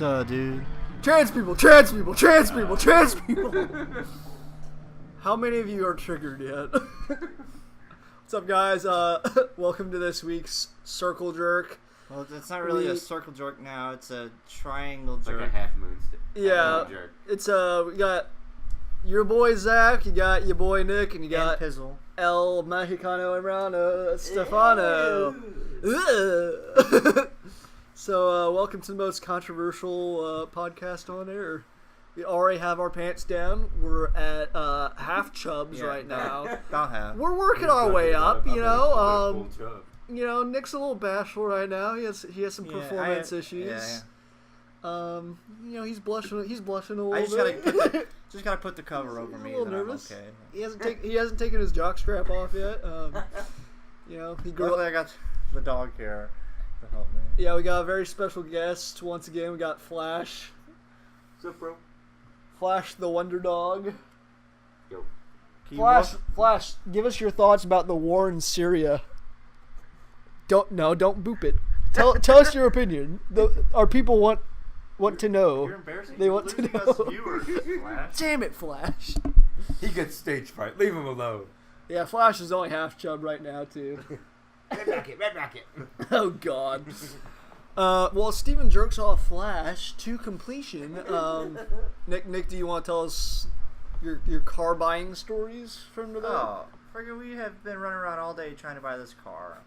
dude. Trans people. How many of you are triggered yet? What's up, guys? Welcome to this week's Circle Jerk. Well, it's not really a circle jerk now. It's a triangle jerk. Like a half moon jerk. It's we got your boy Zach, you got your boy Nick, and you got Pizzle. El Mexicano Hermano Stefano. So, welcome to the most controversial podcast on air. We already have our pants down. We're at half chubs right now. About half. We're working our way up, you know. You know, Nick's a little bashful right now. He has some performance issues. You know, he's blushing a little bit. Just gotta put the cover over me. A little nervous. Okay. He hasn't taken his jockstrap off yet. You know, Luckily I got the dog hair to help me. Yeah, we got a very special guest once again. We got Flash. What's up, bro? Flash the Wonder Dog. Yo. Flash, give us your thoughts about the war in Syria. Don't boop it. Tell us your opinion. Our people want to know. You're embarrassing. They want to know. Viewers, Flash. Damn it, Flash. He gets stage fright. Leave him alone. Yeah, Flash is only half chub right now too. Red rocket. Oh God. Well, Steven jerks off Flash to completion. Nick, do you want to tell us your car buying stories from today? Oh, friggin', we have been running around all day trying to buy this car.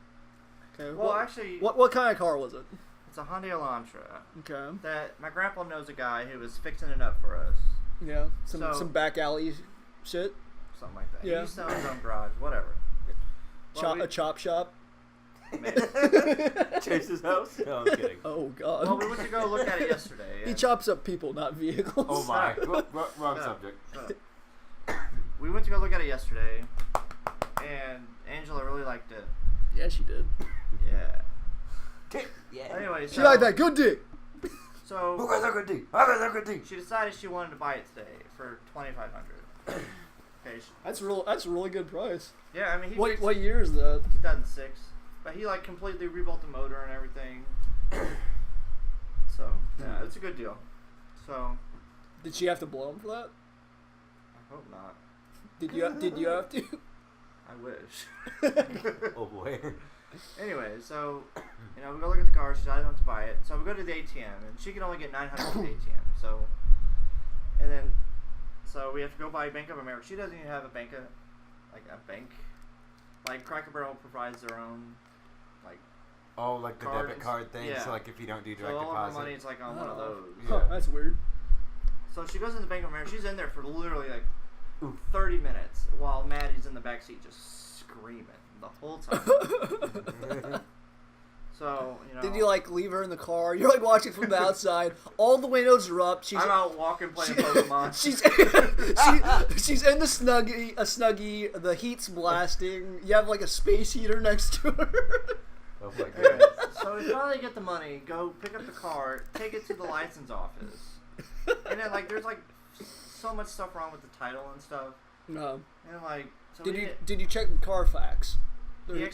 Okay. Well, actually, what kind of car was it? It's a Hyundai Elantra. Okay. That my grandpa knows a guy who was fixing it up for us. Yeah. Some back alley shit. Something like that. Yeah. He used to own his own garage, whatever. A chop shop. Chase's house? No, I'm kidding. Oh God. Well, we went to go look at it yesterday. He chops up people, not vehicles. Oh my. Wrong subject. We went to go look at it yesterday, and Angela really liked it. Yeah, she did. Yeah. Yeah. Anyway, she liked that good dick. So Who got that good dick? I got that good dick. she decided she wanted to buy it today for $2,500. Okay. That's a really good price. Yeah, I mean, What year is that? 2006. But he completely rebuilt the motor and everything. So yeah, it's a good deal. So. Did she have to blow him for that? I hope not. Did you have to? I wish. Oh boy. Anyway, so we go look at the car. She decided not to buy it. So we go to the ATM, and she can only get $900 at the ATM. So we have to go by Bank of America. She doesn't even have a bank. Like Cracker Barrel provides their own. Like the cards. debit card thing. Yeah. So like if you don't do direct all deposit. of her money is on one of those. Yeah. Oh, that's weird. So she goes in the Bank of America. She's in there for literally 30 minutes while Maddie's in the back seat just screaming the whole time. So Did you leave her in the car? You're watching from the outside. All the windows are up. I'm out walking playing Pokemon. She's in the snuggie. The heat's blasting. You have a space heater next to her. Oh my Anyway, god. so we finally get the money, go pick up the car, take it to the license office, and then there's so much stuff wrong with the title and stuff. No. And so did you check the Carfax?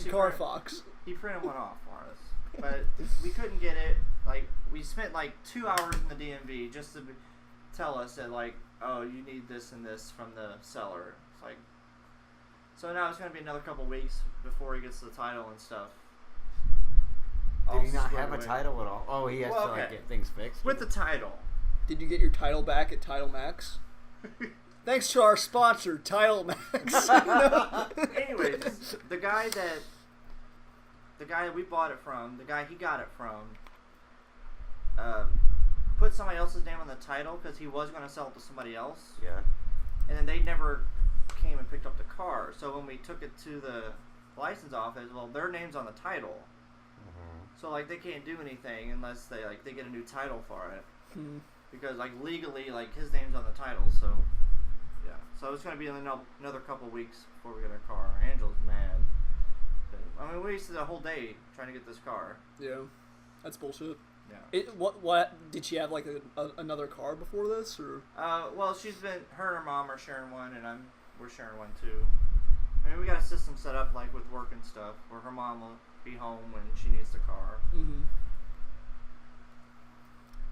Carfax. He printed one off for us, but we couldn't get it. We spent 2 hours in the DMV just to tell us that oh, you need this and this from the seller. It's so now it's gonna be another couple weeks before he gets the title and stuff. Did he not have a title at all? Oh, he has to get things fixed? With the title. Did you get your title back at Title Max? Thanks to our sponsor, Title Max. Anyways, the guy that we bought it from, the guy he got it from, put somebody else's name on the title because he was going to sell it to somebody else. Yeah. And then they never came and picked up the car. So when we took it to the license office, well, their name's on the title. So they can't do anything unless they get a new title for it, because legally his name's on the title. So yeah, so it's gonna be another couple weeks before we get our car. Angela's mad. I mean, we wasted a whole day trying to get this car. Yeah, that's bullshit. Yeah. What did she have another car before this or? Well, her and her mom are sharing one, and we're sharing one too. I mean, we got a system set up with work and stuff where her mom will be home when she needs the car. Mm-hmm.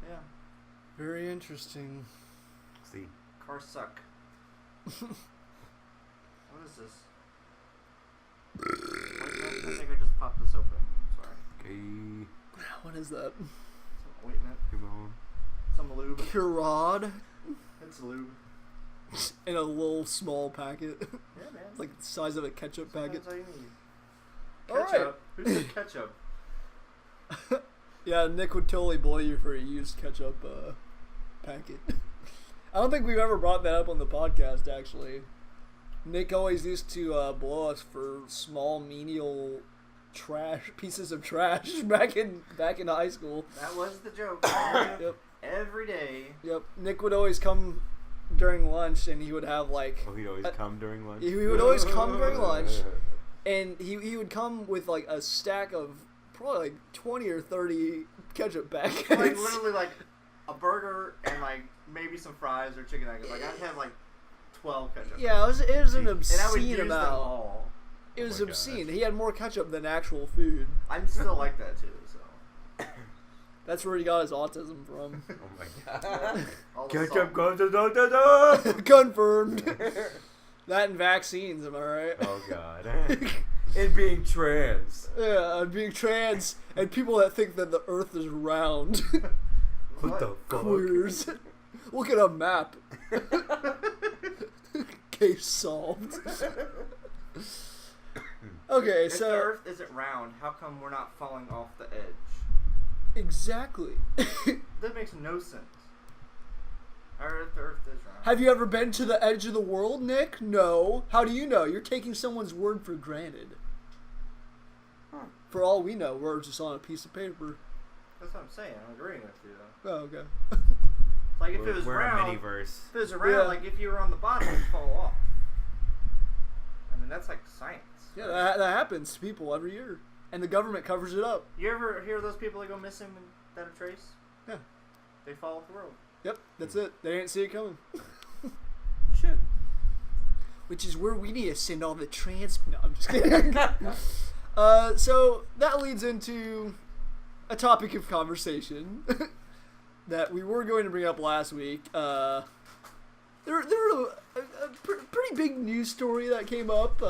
Yeah. Very interesting. See. Cars suck. What is this? I think I just popped this open. Sorry. Okay. What is that? Some ointment. Come on. Some lube. Curad. It's lube. In a little small packet. Yeah, man. It's like the size of a ketchup packet. That's all you need. Alright. Ketchup. Who said ketchup? Yeah, Nick would totally blow you for a used ketchup packet. I don't think we've ever brought that up on the podcast, actually. Nick always used to blow us for small, menial pieces of trash back in high school. That was the joke. Yep. Every day. Yep. Nick would always come during lunch, and he would have like. Oh, he'd always come during lunch. He would always come during lunch, and he would come with like a stack of probably like 20 or 30 ketchup packets. Like literally like a burger and like maybe some fries or chicken nuggets. Like I'd have like 12 ketchup. Yeah, it was an obscene and I would use amount. Them all. It was obscene. He had more ketchup than actual food. I'm still like that too. So that's where he got his autism from. Oh my god. Ketchup goes to Confirmed. That and vaccines, am I right? Oh god. And being trans. Yeah, and being trans, and people that think that the Earth is round. What the fuck? Queers. Look at a map. Case solved. Okay, if so the Earth isn't round, how come we're not falling off the edge? Exactly. That makes no sense. The Earth is round. Have you ever been to the edge of the world, Nick? No. How do you know? You're taking someone's word for granted. Huh. For all we know, we're just on a piece of paper. That's what I'm saying. I'm agreeing with you, though. Oh, okay. Like, if it was round... We're a mini-verse. If it was around, like, if you were on the bottom, you'd fall off. I mean, that's like science. Yeah, that happens to people every year. And the government covers it up. You ever hear those people that go missing without a trace? Yeah. They fall off the road. Yep, that's it. They didn't see it coming. Shit. Which is where we need to send all the trans... No, I'm just kidding. So, that leads into a topic of conversation that we were going to bring up last week. There was a pretty big news story that came up.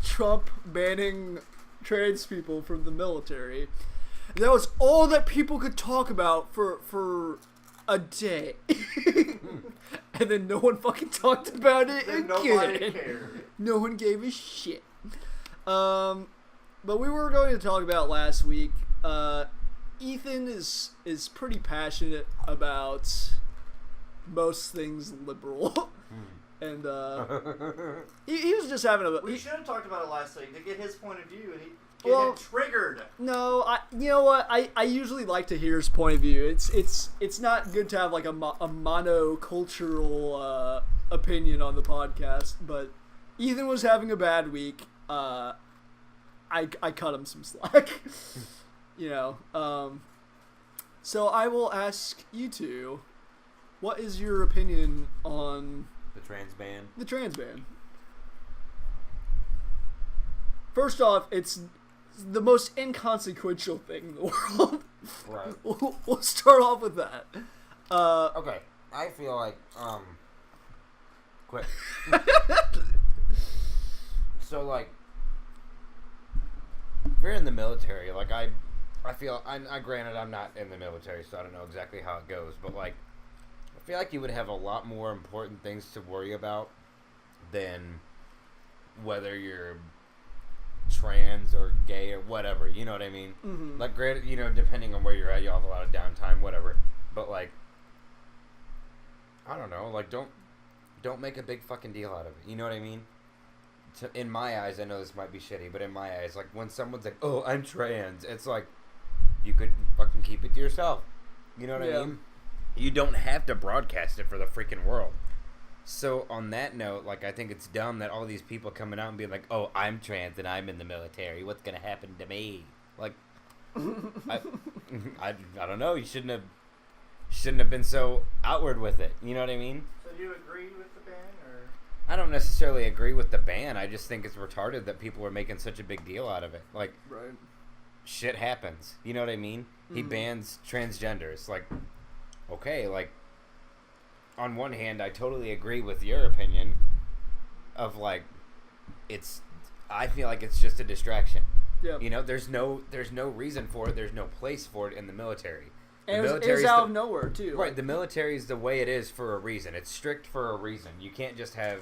Trump banning trans people from the military. And that was all that people could talk about for a day. And then no one fucking talked about it again. Nobody cared. No one gave a shit. But we were going to talk about last week. Ethan is pretty passionate about most things liberal. And he was just having a... We should have talked about it last week to get his point of view and get him triggered. No, you know what? I usually like to hear his point of view. It's not good to have like a monocultural opinion on the podcast, but Ethan was having a bad week. I cut him some slack. You know. So I will ask you two, what is your opinion on the trans ban? The trans ban. First off, it's the most inconsequential thing in the world. Right. We'll start off with that. Okay. I feel like, quit. So, like, if you're in the military, like, I feel, granted, I'm not in the military, so I don't know exactly how it goes, but, like, I feel like you would have a lot more important things to worry about than whether you're trans or gay or whatever, you know what I mean? Mm-hmm. Like, granted, you know, depending on where you're at, you have a lot of downtime, whatever, but, like, I don't know, like, don't make a big fucking deal out of it, you know what I mean? In my eyes, I know this might be shitty, but in my eyes, like, when someone's like, oh, I'm trans, it's like, you could fucking keep it to yourself, you know what I mean? You don't have to broadcast it for the freaking world. So, on that note, like, I think it's dumb that all these people coming out and being like, oh, I'm trans and I'm in the military. What's going to happen to me? Like, I don't know. You shouldn't have been so outward with it. You know what I mean? So, do you agree with the ban, or? I don't necessarily agree with the ban. I just think it's retarded that people are making such a big deal out of it. Like, right. Shit happens. You know what I mean? Mm-hmm. He bans transgenders. Like, okay, like, on one hand, I totally agree with your opinion of, like, I feel like it's just a distraction. Yeah. You know, there's no reason for it. There's no place for it in the military. And it was out of nowhere, too. Right, the military is the way it is for a reason. It's strict for a reason. You can't just have...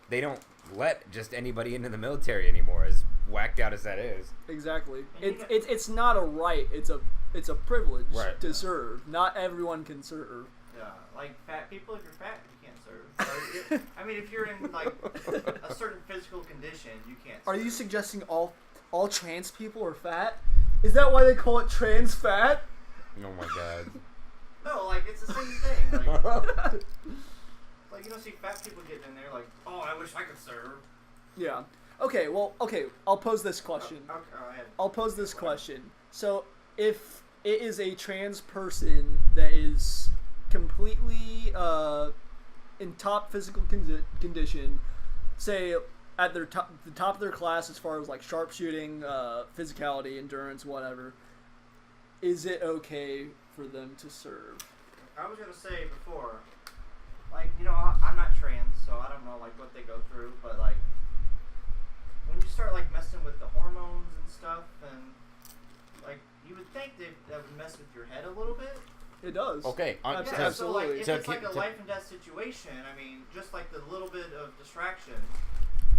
They don't let just anybody into the military anymore, as whacked out as that is. Exactly. It's not a right. It's a privilege to serve. Not everyone can serve. Yeah, like fat people, if you're fat, you can't serve. I mean, if you're in, like, a certain physical condition, you can't serve. Are you suggesting all trans people are fat? Is that why they call it trans fat? Oh my god. No, like, it's the same thing. Like, you don't see fat people getting in there like, oh, I wish I could serve. Yeah. Okay, I'll pose this question. Okay, go ahead. I'll pose this question. So, if it is a trans person that is completely in top physical condition, say at the top of their class as far as like sharpshooting, physicality, endurance, whatever, is it okay for them to serve? I was gonna say before, like, you know, I'm not trans, so I don't know like what they go through, but like when you start like messing with the hormones and stuff, and like you would think that would mess with your head a little bit. It does. Okay, absolutely. So like if it's like a life and death situation, I mean, just like the little bit of distraction.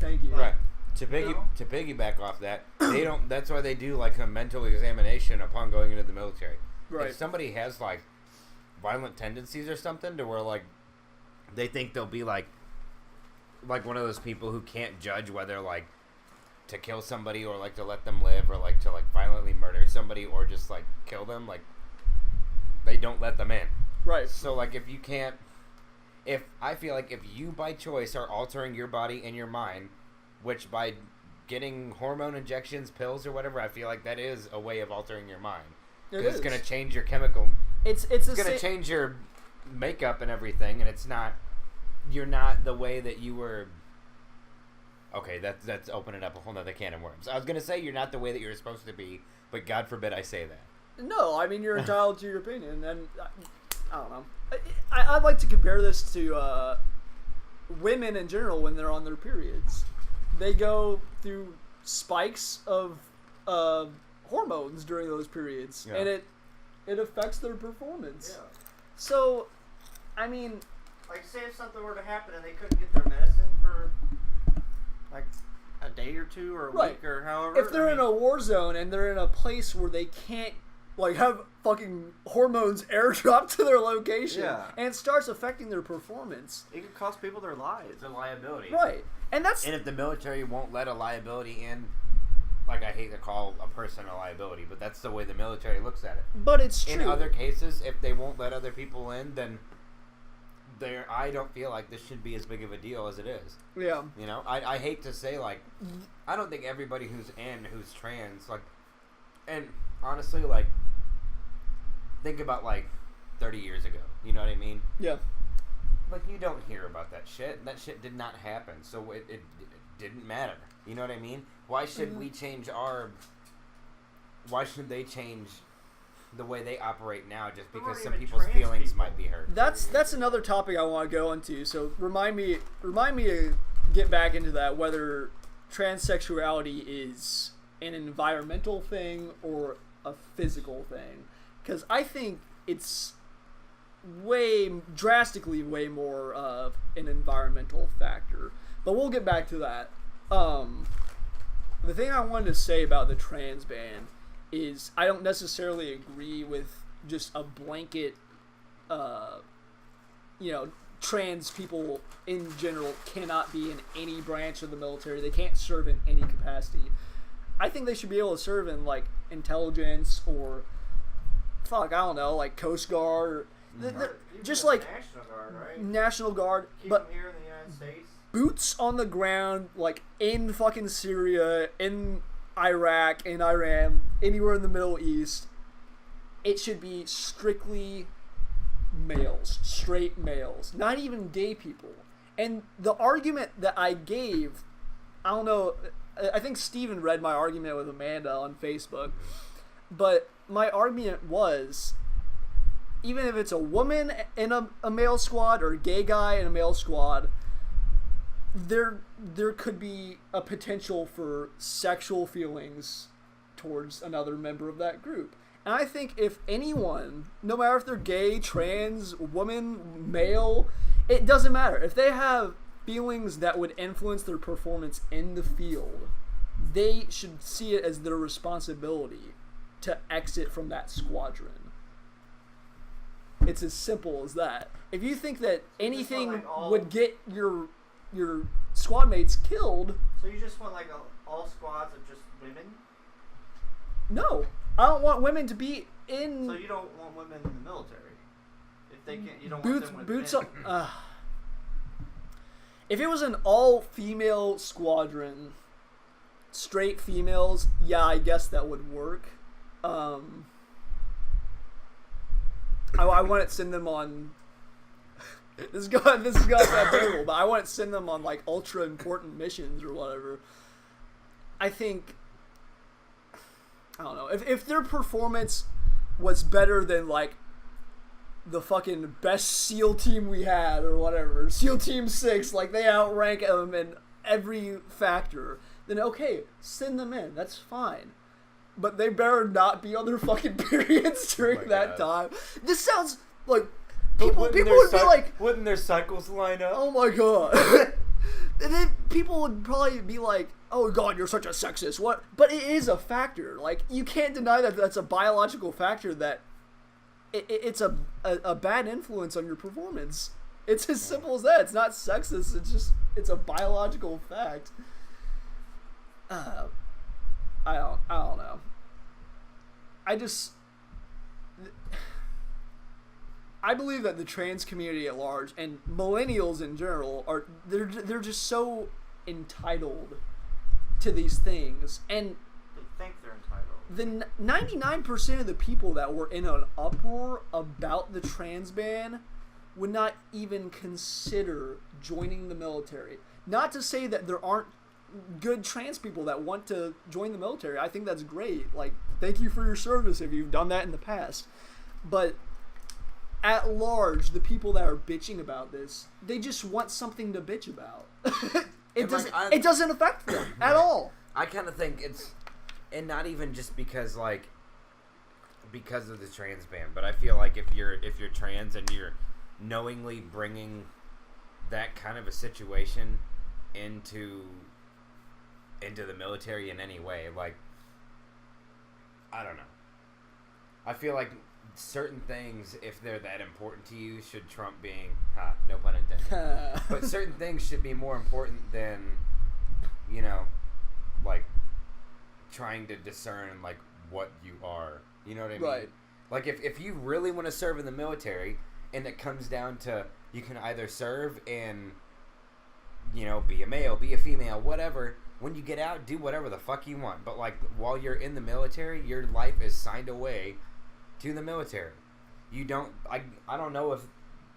Thank you. Right. To piggyback off that, they don't. That's why they do like a mental examination upon going into the military. Right. If somebody has like violent tendencies or something, to where like they think they'll be like one of those people who can't judge whether like to kill somebody or like to let them live or like to like violently murder somebody or just like kill them, like they don't let them in. Right. So like if I feel like if you by choice are altering your body and your mind, which by getting hormone injections, pills or whatever, I feel like that is a way of altering your mind. Because it's going to change your chemical. It's going to change your makeup and everything, and you're not the way that you were. Okay, that's opening up a whole nother can of worms. I was going to say you're not the way that you're supposed to be, but God forbid I say that. No, I mean, you're entitled to your opinion, and I don't know. I'd like to compare this to women in general when they're on their periods. They go through spikes of hormones during those periods, and it affects their performance. Yeah. So, I mean, like, say if something were to happen and they couldn't get their medicine for like a day or two or a week or however. If they're in a war zone and they're in a place where they can't like have fucking hormones airdropped to their location, and it starts affecting their performance, it could cost people their lives. It's a liability, right? And if the military won't let a liability in, like, I hate to call a person a liability, but that's the way the military looks at it. But it's true. In other cases, if they won't let other people in, then I don't feel like this should be as big of a deal as it is. Yeah. You know, I hate to say, like, I don't think everybody who's trans, like, and honestly, like, think about, like, 30 years ago. You know what I mean? Yeah. Like, you don't hear about that shit. That shit did not happen, so it didn't matter. You know what I mean? Why should we change why should they change the way they operate now just because some people's feelings might be hurt? That's another topic I want to go into. So remind me to get back into that, whether transsexuality is an environmental thing or a physical thing. Because I think it's drastically way more of an environmental factor. But we'll get back to that. The thing I wanted to say about the trans ban is I don't necessarily agree with just a blanket, trans people in general cannot be in any branch of the military. They can't serve in any capacity. I think they should be able to serve in, like, intelligence or, I don't know, like Coast Guard. Just like National Guard, right? National Guard. Keep but them here in the United States. Boots on the ground, like in fucking Syria, in Iraq, in Iran, anywhere in the Middle East. It should be strictly males, straight males, not even gay people. And the argument that I gave, I don't know, I think Steven read my argument with Amanda on Facebook, but my argument was, even if it's a woman in a male squad or a gay guy in a male squad, there could be a potential for sexual feelings towards another member of that group. And I think if anyone, no matter if they're gay, trans, woman, male, it doesn't matter. If they have feelings that would influence their performance in the field, they should see it as their responsibility to exit from that squadron. It's as simple as that. If you think that anything would get your squad mates killed... So you just want, like, all squads of just women? No. I don't want women to be in... So you don't want women in the military? If they can't, you don't want them with boots men? up... if it was an all-female squadron, straight females, yeah, I guess that would work. I wouldn't send them on... This is gonna sound terrible, but I wouldn't send them on, like, ultra-important missions or whatever. I think... I don't know. If their performance was better than, like, the fucking best SEAL team we had or whatever, SEAL Team 6, like, they outrank them in every factor, then okay, send them in. That's fine. But they better not be on their fucking periods during that time. This sounds like... People would be like... Wouldn't their cycles line up? Oh my god. And then people would probably be like, oh god, you're such a sexist. What? But it is a factor. Like, you can't deny that that's a biological factor, that it's a bad influence on your performance. It's as simple as that. It's not sexist. It's a biological fact. I don't know. I believe that the trans community at large and millennials in general they're just so entitled to these things, and they think they're entitled. The 99% of the people that were in an uproar about the trans ban would not even consider joining the military. Not to say that there aren't good trans people that want to join the military. I think that's great. Like, thank you for your service if you've done that in the past. But at large, the people that are bitching about this, they just want something to bitch about. It doesn't affect them at all. I kind of think it's, and not even just because of the trans ban, but I feel like if you're trans and you're knowingly bringing that kind of a situation into the military in any way, like, I don't know. I feel like certain things, if they're that important to you, should trump being, no pun intended, but certain things should be more important than, like, trying to discern, like, what you are. You know what I mean? Right. Like, if you really want to serve in the military, and it comes down to, you can either serve and, be a male, be a female, whatever. When you get out, do whatever the fuck you want. But, like, while you're in the military, your life is signed away to the military. You don't... I don't know if,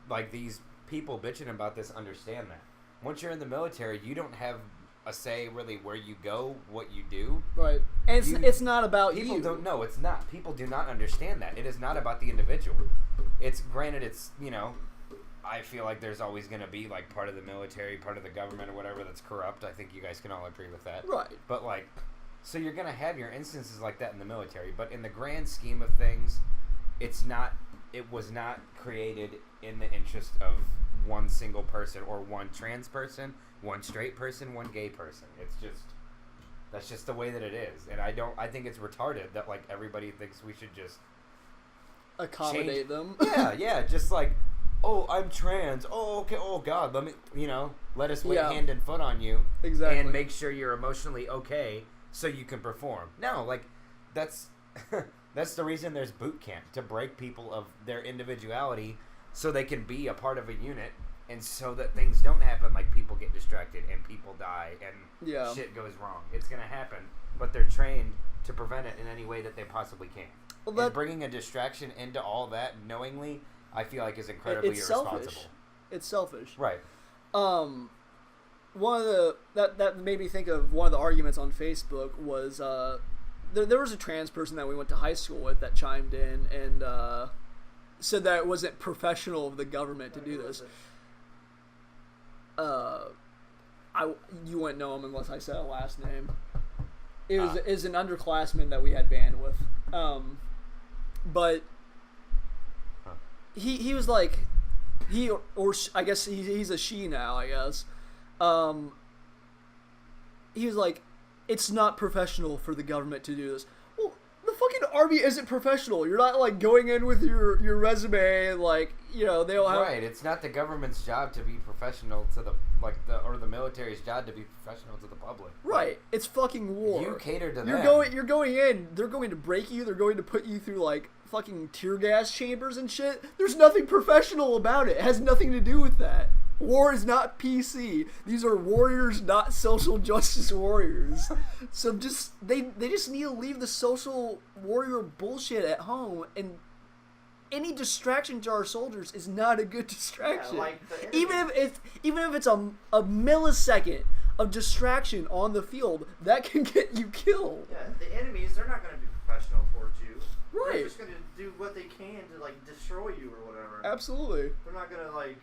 like, these people bitching about this understand that. Once you're in the military, you don't have a say, really, where you go, what you do. Right. And it's not about people you. Don't know. It's not. People do not understand that. It is not about the individual. It's... Granted, it's, I feel like there's always going to be, like, part of the military, part of the government or whatever that's corrupt. I think you guys can all agree with that. Right. But, like, so you're going to have your instances like that in the military. But in the grand scheme of things, it was not created in the interest of one single person or one trans person, one straight person, one gay person. That's just the way that it is. And I think it's retarded that, like, everybody thinks we should just accommodate them. Yeah, just like, oh, I'm trans. Oh, okay. Oh, God, let us wait hand and foot on you. Exactly. And make sure you're emotionally okay so you can perform. No, like, that's that's the reason there's boot camp, to break people of their individuality so they can be a part of a unit, and so that things don't happen, like people get distracted and people die and shit goes wrong. It's going to happen, but they're trained to prevent it in any way that they possibly can. Well, and bringing a distraction into all that knowingly, I feel like, is incredibly irresponsible. Selfish. It's selfish. Right. One of that made me think of one of the arguments on Facebook was there was a trans person that we went to high school with that chimed in and said that it wasn't professional of the government to do this. You wouldn't know him unless I said a last name. It was an underclassman that we had band with. But he was like, I guess he's a she now, I guess. He was like, it's not professional for the government to do this. Well, the fucking army isn't professional. You're not like going in with your resume and like, you know, they'll have... Right, it's not the government's job to be professional to the military's job to be professional to the public. Right, it's fucking war. You cater to them. You're going in, they're going to break you, they're going to put you through like fucking tear gas chambers and shit. There's nothing professional about it. It has nothing to do with that. War is not PC. These are warriors, not social justice warriors. So they just need to leave the social warrior bullshit at home, and any distraction to our soldiers is not a good distraction. Yeah, like even if it's a millisecond of distraction on the field, that can get you killed. Yeah, the enemies, they're not going to be professional towards you. Right. They're just going to do what they can to like destroy you or whatever. Absolutely. They're not going to like...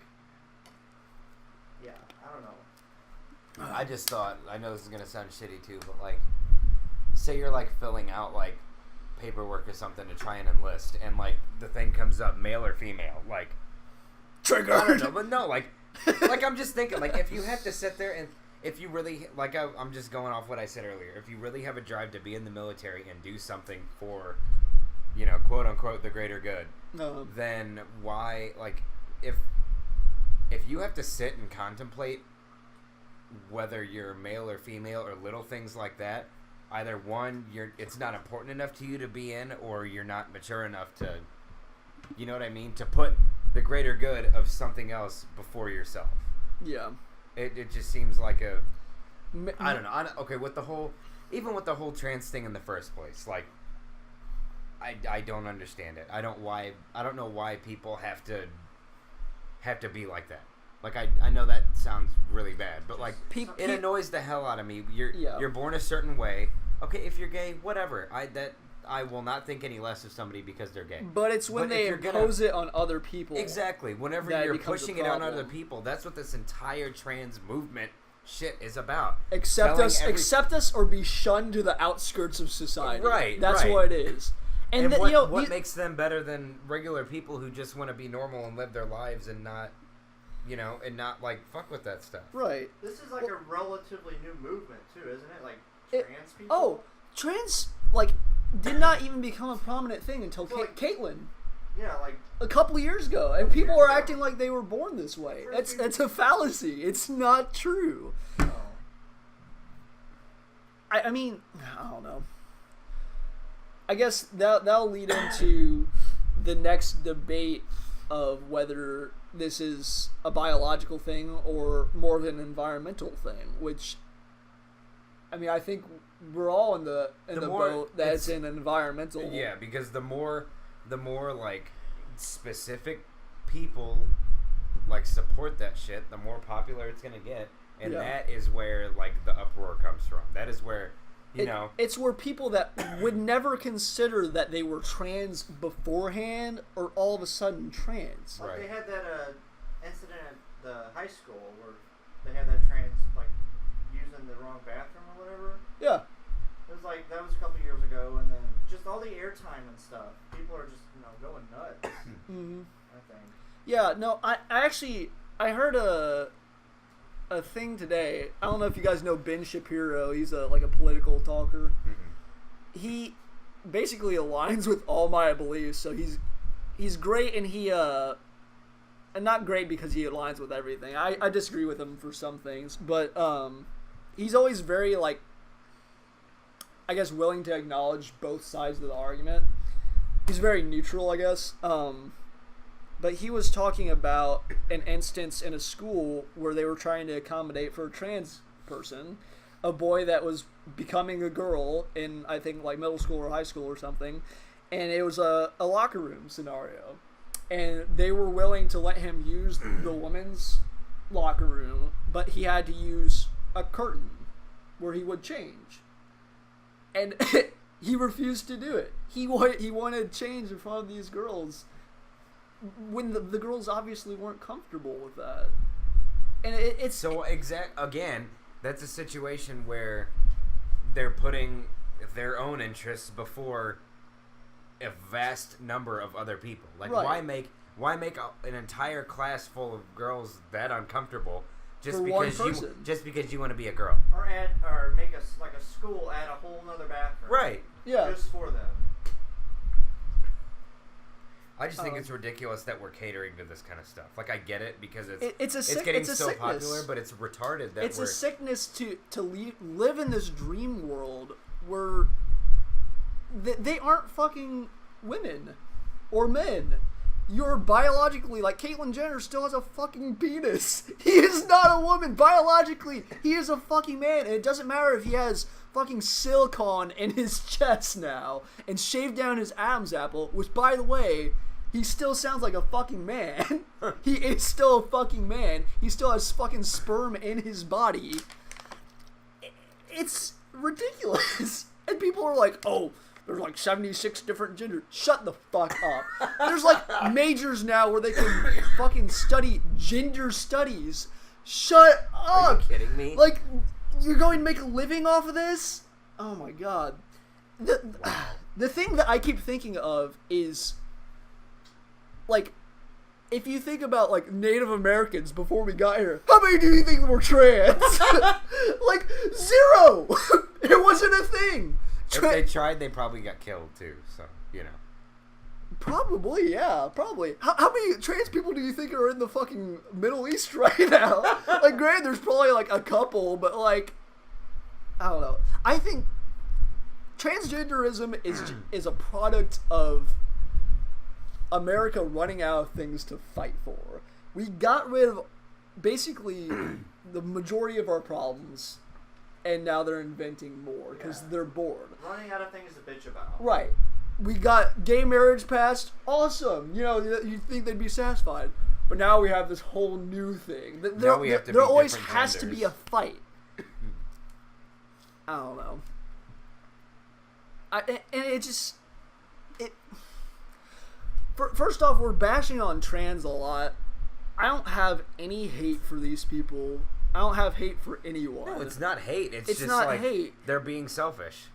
Yeah, I don't know. I just thought, I know this is going to sound shitty too, but like, say you're like filling out like paperwork or something to try and enlist, and like the thing comes up, male or female, like, triggered. I don't know, but no, like I'm just thinking, like, if you have to sit there and if you really, like, I'm just going off what I said earlier, if you really have a drive to be in the military and do something for, you know, quote unquote, the greater good, then why, like, if you have to sit and contemplate whether you're male or female or little things like that, either one, it's not important enough to you to be in, or you're not mature enough to, you know what I mean, to put the greater good of something else before yourself. Yeah. It just seems like I don't know. Okay, with the whole trans thing in the first place, like, I don't understand it. I don't know why people have to be like that. Like, I know that sounds really bad, but like, it annoys the hell out of me. You're born a certain way. Okay, if you're gay, whatever. I will not think any less of somebody because they're gay. But it's when they impose it on other people. Exactly. Whenever you're pushing it on other people, that's what this entire trans movement shit is about. Accept us or be shunned to the outskirts of society. Right. That's what it is. And what makes them better than regular people who just want to be normal and live their lives and not, you know, and not like fuck with that stuff. Right. This is like a relatively new movement too, isn't it? Like trans people. Oh, trans like did not even become a prominent thing until Caitlyn. Yeah, like a couple of years ago, and people were acting like they were born this way. That's a fallacy. It's not true. Oh. I mean, I don't know. I guess that'll lead into the next debate of whether this is a biological thing or more of an environmental thing. Which, I mean, I think we're all in the boat that it's an environmental. Yeah, because the more like specific people like support that shit, the more popular it's gonna get, and that is where like the uproar comes from. That is where. It's where people that would never consider that they were trans beforehand are all of a sudden trans. Like they had that incident at the high school where they had that trans like using the wrong bathroom or whatever. Yeah. It was like that was a couple years ago, and then just all the airtime and stuff. People are just going nuts. Mm-hmm. I think. Yeah. No. I heard a thing today. I don't know if you guys know Ben Shapiro. He's like a political talker. Mm-mm. He basically aligns with all my beliefs. So he's great, and and not great because he aligns with everything. I disagree with him for some things, but he's always very like, I guess, willing to acknowledge both sides of the argument. He's very neutral, I guess. But he was talking about an instance in a school where they were trying to accommodate for a trans person, a boy that was becoming a girl in, I think, like middle school or high school or something, and it was a locker room scenario. And they were willing to let him use the woman's locker room, but he had to use a curtain where he would change. And he refused to do it. He wanted change in front of these girls. when the girls obviously weren't comfortable with that. And it's... So, again, that's a situation where they're putting their own interests before a vast number of other people. Like, right. why make an entire class full of girls that uncomfortable just For because you want to be a girl? Or make a school add a whole nother bathroom. Right. Yeah. Just for them. I just think it's ridiculous that we're catering to this kind of stuff. Like, I get it because it's getting so sickness. Popular, but it's retarded that it's a sickness to live in this dream world where they aren't fucking women or men. You're biologically, like, Caitlyn Jenner still has a fucking penis. He is not a woman. Biologically, he is a fucking man. And it doesn't matter if he has fucking silicone in his chest now and shaved down his Adam's apple, which, by the way, he still sounds like a fucking man. He is still a fucking man. He still has fucking sperm in his body. It's ridiculous. And people are like, oh, there's like 76 different genders. Shut the fuck up. There's like majors now where they can fucking study gender studies. Shut up. Are you kidding me? Like, you're going to make a living off of this? Oh my god. The thing that I keep thinking of is, like, if you think about, like, Native Americans before we got here, how many do you think were trans? Like, 0! It wasn't a thing. If they tried, they probably got killed too, so, you know. Probably, yeah, probably. How many trans people do you think are in the fucking Middle East right now? Like, granted, there's probably, like, a couple, but, like, I don't know. I think transgenderism is a product of America running out of things to fight for. We got rid of, basically, the majority of our problems, and now they're inventing more because they're bored. Running out of things to bitch about. Right. We got gay marriage passed. Awesome. You know, you'd think they'd be satisfied. But now we have this whole new thing. There always has to be a fight. I don't know. And it just... First off, we're bashing on trans a lot. I don't have any hate for these people. I don't have hate for anyone. No, it's not hate. It's just not like hate. They're being selfish.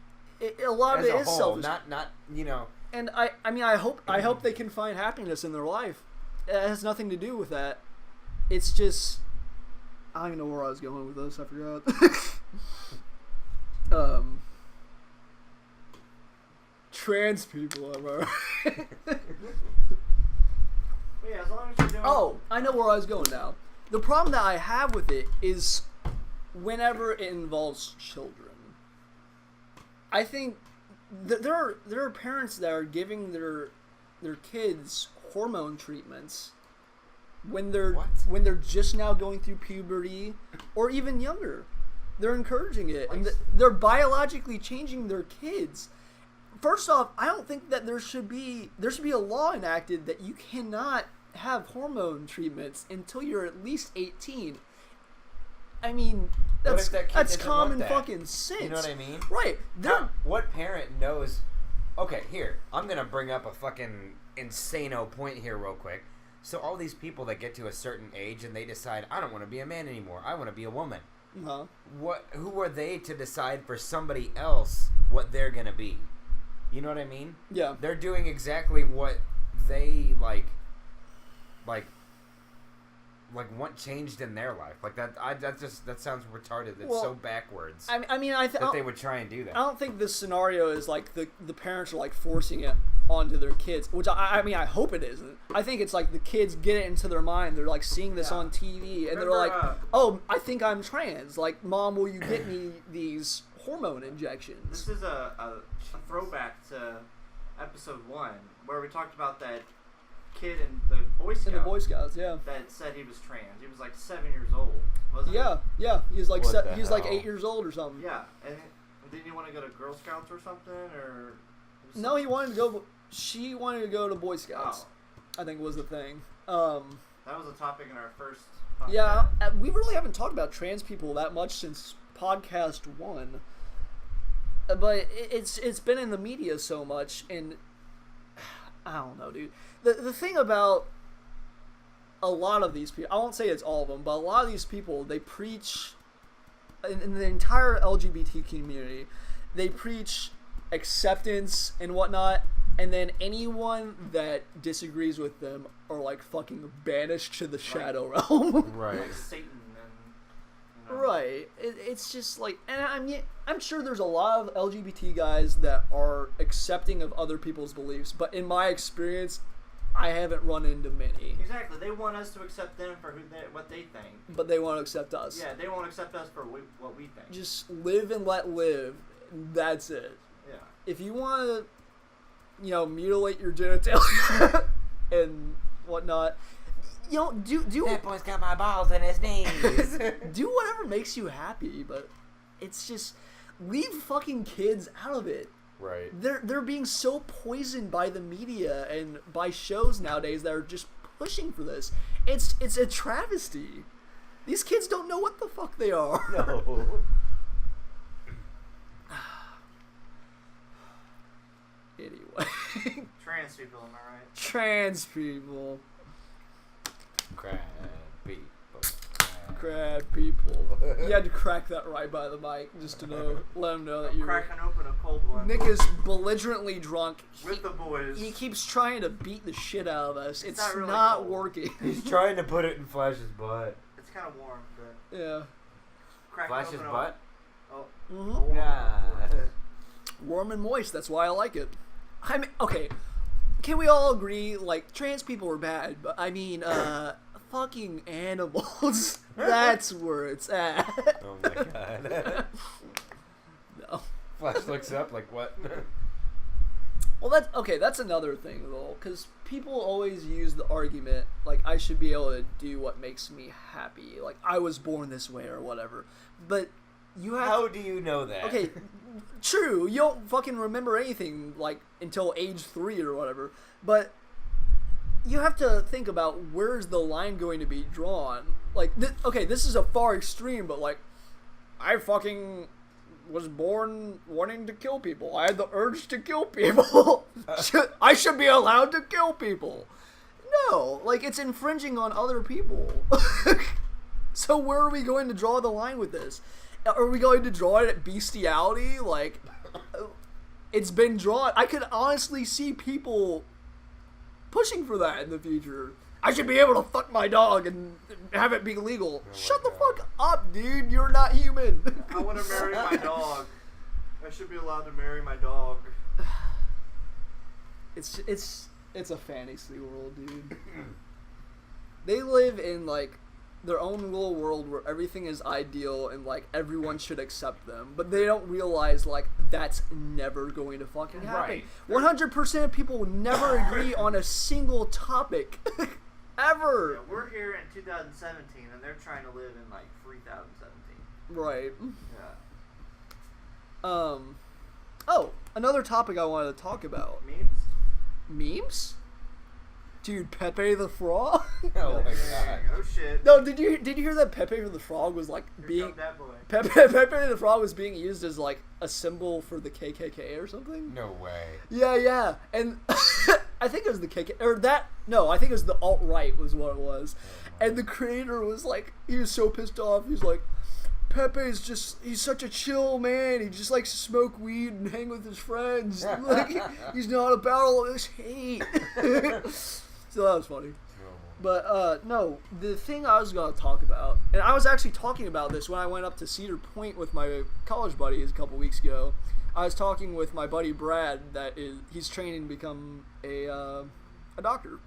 A lot of it is selfish. Not you know. And I mean, I hope they can find happiness in their life. It has nothing to do with that. It's just, I don't even know where I was going with this. I forgot. Trans people, am I right? Yeah, as long as you're doing... Oh, I know where I was going now. The problem that I have with it is whenever it involves children. I think there are parents that are giving their kids hormone treatments when they're just now going through puberty or even younger. They're encouraging it, and they're biologically changing their kids. First off, I don't think that there should be a law enacted that you cannot have hormone treatments until you're at least 18. I mean, that's common fucking sense. You know what I mean? Right. What parent knows? Okay, here, I'm gonna bring up a fucking insano point here real quick. So all these people that get to a certain age and they decide, I don't want to be a man anymore. I want to be a woman. Uh-huh. Who are they to decide for somebody else what they're gonna be? You know what I mean? Yeah. They're doing exactly what they like want changed in their life. Like that sounds retarded. It's so backwards. I mean, that they would try and do that. I don't think this scenario is like the parents are like forcing it onto their kids, which I mean, I hope it isn't. I think it's like the kids get it into their mind. They're like seeing this on TV, and they're like, "Oh, I think I'm trans. Like, Mom, will you get me these hormone injections?" This is a throwback to episode 1 where we talked about that kid in the Boy Scouts. Yeah. That said he was trans. He was like 7 years old, wasn't he? Yeah. He was like he was like 8 years old or something. Yeah, and didn't he want to go to Girl Scouts or something, or? No, he wanted to go. She wanted to go to Boy Scouts. I think was the thing. That was a topic in our first podcast. Yeah, we really haven't talked about trans people that much since podcast 1. But it's been in the media so much, and I don't know, dude. The thing about a lot of these people, I won't say it's all of them, but a lot of these people, they preach, in the entire LGBT community, they preach acceptance and whatnot, and then anyone that disagrees with them are like fucking banished to the shadow realm. Right. Like Satan and Right. It's just like, and I'm sure there's a lot of LGBT guys that are accepting of other people's beliefs, but in my experience, I haven't run into many. Exactly. They want us to accept them for what they think. But they want to accept us. Yeah, they won't accept us for what we think. Just live and let live. That's it. Yeah. If you want to, mutilate your genitalia and whatnot, do That boy's got my balls in his knees. do whatever makes you happy, but it's just leave fucking kids out of it. Right. They're being so poisoned by the media and by shows nowadays that are just pushing for this. It's a travesty. These kids don't know what the fuck they are. No. Anyway. Trans people, am I right? Trans people. Crab people. Crab people. You had to crack that right by the mic just to let them know that I'm you're... cracking open a cold one. Nick is belligerently drunk. With the boys. He keeps trying to beat the shit out of us. It's not really not cold. working. He's trying to put it in Flash's butt. It's kind of warm, but... Yeah. Cracking Flash's open butt? Oh. Mm-hmm. Yeah. Warm and moist. That's why I like it. I mean, okay. Can we all agree, like, trans people are bad, but I mean, fucking animals. That's where it's at. Oh my god. No. Flash looks up like, what? Well, that's another thing, though, because people always use the argument, like, I should be able to do what makes me happy. Like, I was born this way or whatever. But you have... How do you know that? Okay, true. You don't fucking remember anything, like, until age 3 or whatever. But you have to think about where's the line going to be drawn. Like, this is a far extreme, but, like, I fucking was born wanting to kill people. I had the urge to kill people. I should be allowed to kill people. No, like, it's infringing on other people. So where are we going to draw the line with this? Are we going to draw it at bestiality? Like, it's been drawn. I could honestly see people pushing for that in the future. I should be able to fuck my dog and have it be legal. Oh Shut the God. fuck up, dude. You're not human. I want to marry my dog. I should be allowed to marry my dog. It's a fantasy world, dude. They live in, like, their own little world where everything is ideal and, like, everyone should accept them. But they don't realize, like, that's never going to fucking happen. Right. 100% of people will never agree on a single topic. Ever. Yeah, we're here in 2017, and they're trying to live in, like, 3017. Right. Yeah. Oh, another topic I wanted to talk about. Memes? Memes? Dude, Pepe the Frog? Oh my god. Oh shit. No, did you hear that Pepe the Frog was like Here being come that boy. Pepe the Frog was being used as like a symbol for the KKK or something? No way. Yeah. And I think it was the KKK or that no, I think it was the alt-right was what it was. And the creator was like he was so pissed off. He's like Pepe's he's such a chill man. He just likes to smoke weed and hang with his friends. Like he's not about all of this hate. So that was funny. But, no, the thing I was going to talk about, and I was actually talking about this when I went up to Cedar Point with my college buddies a couple weeks ago. I was talking with my buddy Brad he's training to become a doctor.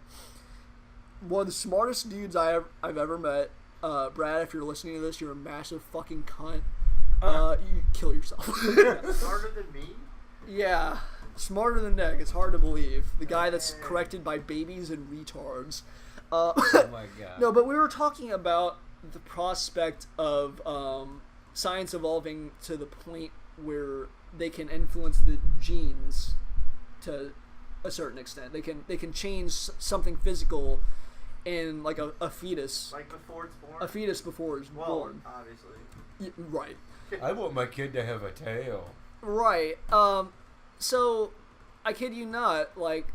One of the smartest dudes I've ever met. Brad, if you're listening to this, you're a massive fucking cunt. You kill yourself. Smarter than me? Yeah. Smarter than Nick. It's hard to believe. The guy that's corrected by babies and retards. Oh my god. No, but we were talking about the prospect of science evolving to the point where they can influence the genes to a certain extent. They can change something physical in like a fetus. Like before it's born? A fetus before it's born. Obviously. Right. I want my kid to have a tail. Right. So, I kid you not, like,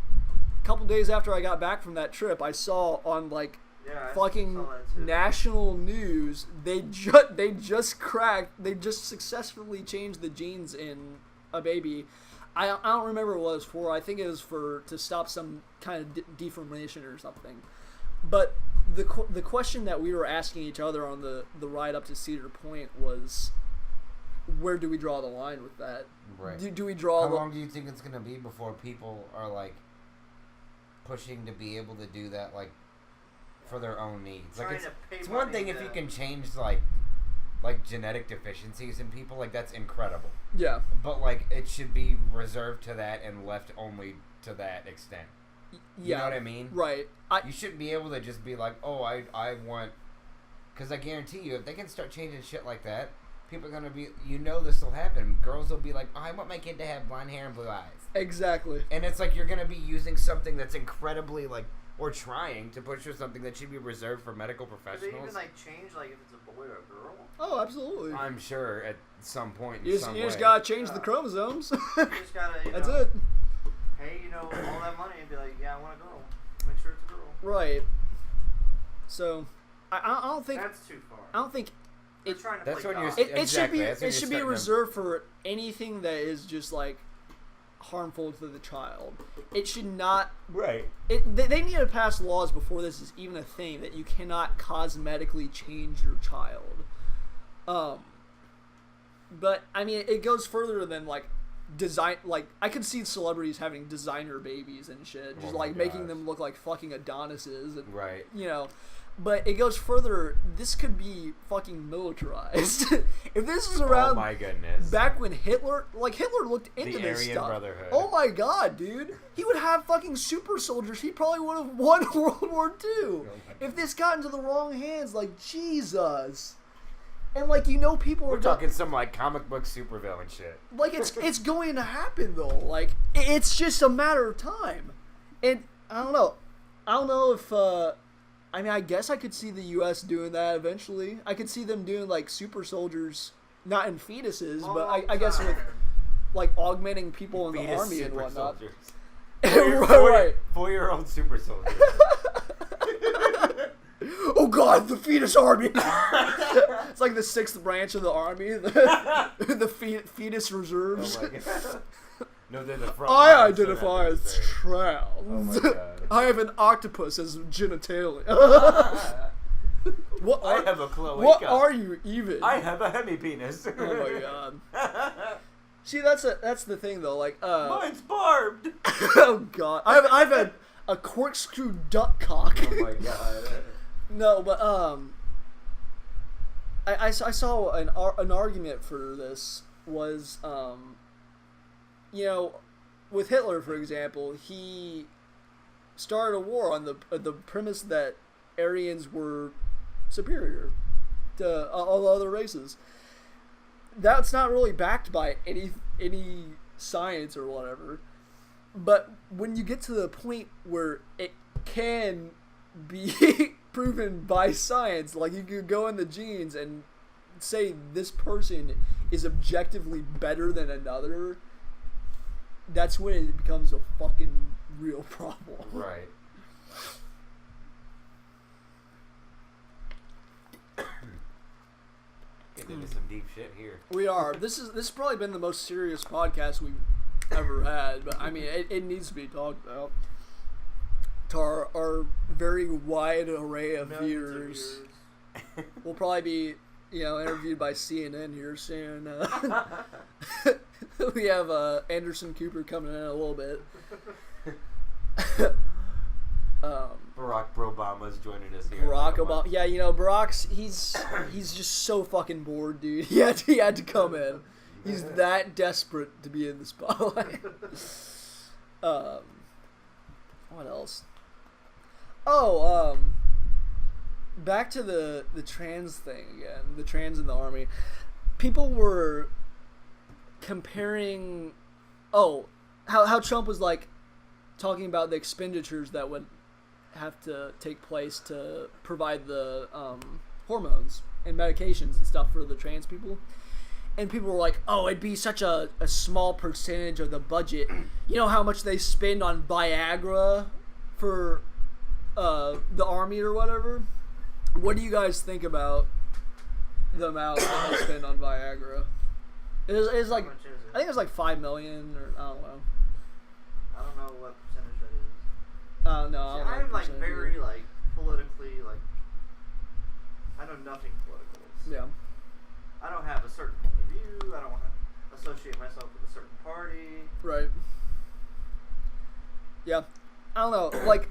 a couple days after I got back from that trip, I saw on, like, Yeah, I fucking saw that too. national news. They just successfully changed the genes in a baby. I don't remember what it was for. I think it was to stop some kind of deformation or something. But the question that we were asking each other on the ride up to Cedar Point was, where do we draw the line with that? Right. Do we draw? How long do you think it's gonna be before people are like pushing to be able to do that, like for their own needs? Like it's one thing if you can change like genetic deficiencies in people, like that's incredible. Yeah. But like it should be reserved to that and left only to that extent. You know what I mean? Right. You shouldn't be able to just be like, oh, I want, because I guarantee you, if they can start changing shit like that, people are gonna be, this will happen. Girls will be like, oh, I want my kid to have blonde hair and blue eyes. Exactly. And it's like you're gonna be using something that's incredibly or trying to push for something that should be reserved for medical professionals. Do they even change if it's a boy or a girl? Oh, absolutely. I'm sure at some point. You just gotta change the chromosomes. You just gotta. That's it. Hey, all that money and be like, yeah, I want a girl. Make sure it's a girl. Right. So, I don't think that's too far. I don't think They're trying to that's play when God. you're. it should be reserved for anything that is just harmful to the child. It should not. Right. They need to pass laws before this is even a thing that you cannot cosmetically change your child. But I mean, it goes further than design. I could see celebrities having designer babies and shit, just making them look like fucking Adonises, and, right? But it goes further. This could be fucking militarized. If this is around, oh my goodness, back when Hitler looked into this Aryan stuff. Brotherhood. Oh my god, dude, he would have fucking super soldiers. He probably would have won World War II if this got into the wrong hands. Jesus. And people We're are talking some comic book supervillain shit. It's going to happen though. It's just a matter of time. And I don't know if I guess I could see the U.S. doing that eventually. I could see them doing super soldiers, not in fetuses, but I guess with augmenting people in the army and whatnot. Right. 4-year-old super soldiers. Oh god, the fetus army! It's like the 6th branch of the army, the fetus reserves. Oh my god. No, they're the front I lines, identify so as trans. Oh my god. I have an octopus as genitalia. What I have a cloaca. What are you even? I have a hemi-penis. Oh my god. See, that's the thing though. Mine's barbed. Oh god, I've had a corkscrew duck cock. Oh my god. No, but I saw an argument for this was with Hitler, for example, he started a war on the premise that Aryans were superior to all other races. That's not really backed by any science or whatever. But when you get to the point where it can be proven by science, you could go in the genes and say this person is objectively better than another, that's when it becomes a fucking real problem. Right. Getting into some deep shit here. We are. This has probably been the most serious podcast we've ever had, but I mean, it needs to be talked about. To our very wide array of viewers. We'll probably be, interviewed by CNN here soon. We have Anderson Cooper coming in a little bit. Barack Obama's joining us here. Barack Obama. Yeah, Barack's he's just so fucking bored, dude. He had to come in. He's that desperate to be in the spotlight. What else? Oh, back to the trans thing again. The trans in the army. People were comparing, how Trump was talking about the expenditures that would have to take place to provide the hormones and medications and stuff for the trans people. And people were like, oh, it'd be such a small percentage of the budget. You know how much they spend on Viagra for the army or whatever. What do you guys think about the amount that they spend on Viagra? It's like, How much is it? I think it's like 5 million, or I don't know. I don't know what percentage that is. I don't know. See, I'm like very like politically like. I know nothing political. Yeah. I don't have a certain point of view. I don't associate myself with a certain party. Right. Yeah. I don't know. Like,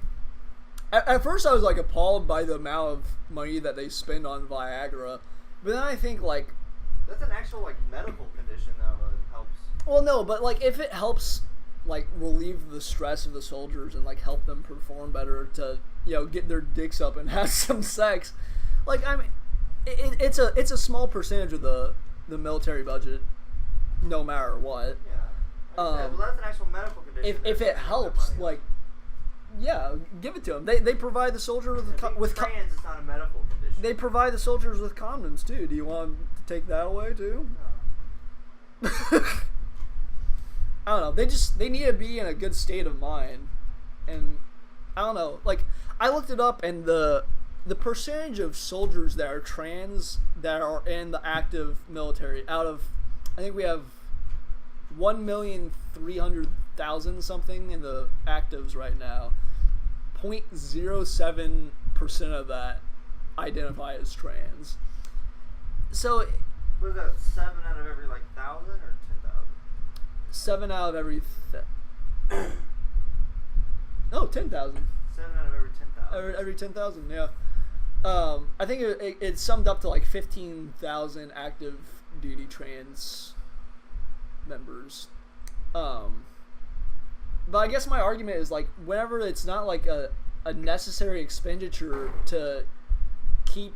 at first I was like appalled by the amount of money that they spend on Viagra, but then I think like, That's an actual like medical condition though. It helps. well, no, but like if it helps like relieve the stress of the soldiers and like help them perform better to, you know, get their dicks up and have some sex, like I mean, it's a small percentage of the military budget, no matter what. Yeah. Like I said, well, that's an actual medical condition. If it helps, like, yeah, give it to them. They provide the soldier with trans is not a medical condition. they provide the soldiers with condoms too. Do you want to take that away too? No. I don't know. They need to be in a good state of mind, and I don't know. Like, I looked it up, and the percentage of soldiers that are trans that are in the active military, out of, I think we have 1,300,000 something in the actives right now. 0.07% of that identify as trans. So, What is that? 7 out of every like 1,000 or 10,000? 7 out of every. No, 10,000. 7 out of every 10,000. Every 10,000, yeah. I think it summed up to like 15,000 active duty trans members. But I guess my argument is like whenever it's not like a necessary expenditure to keep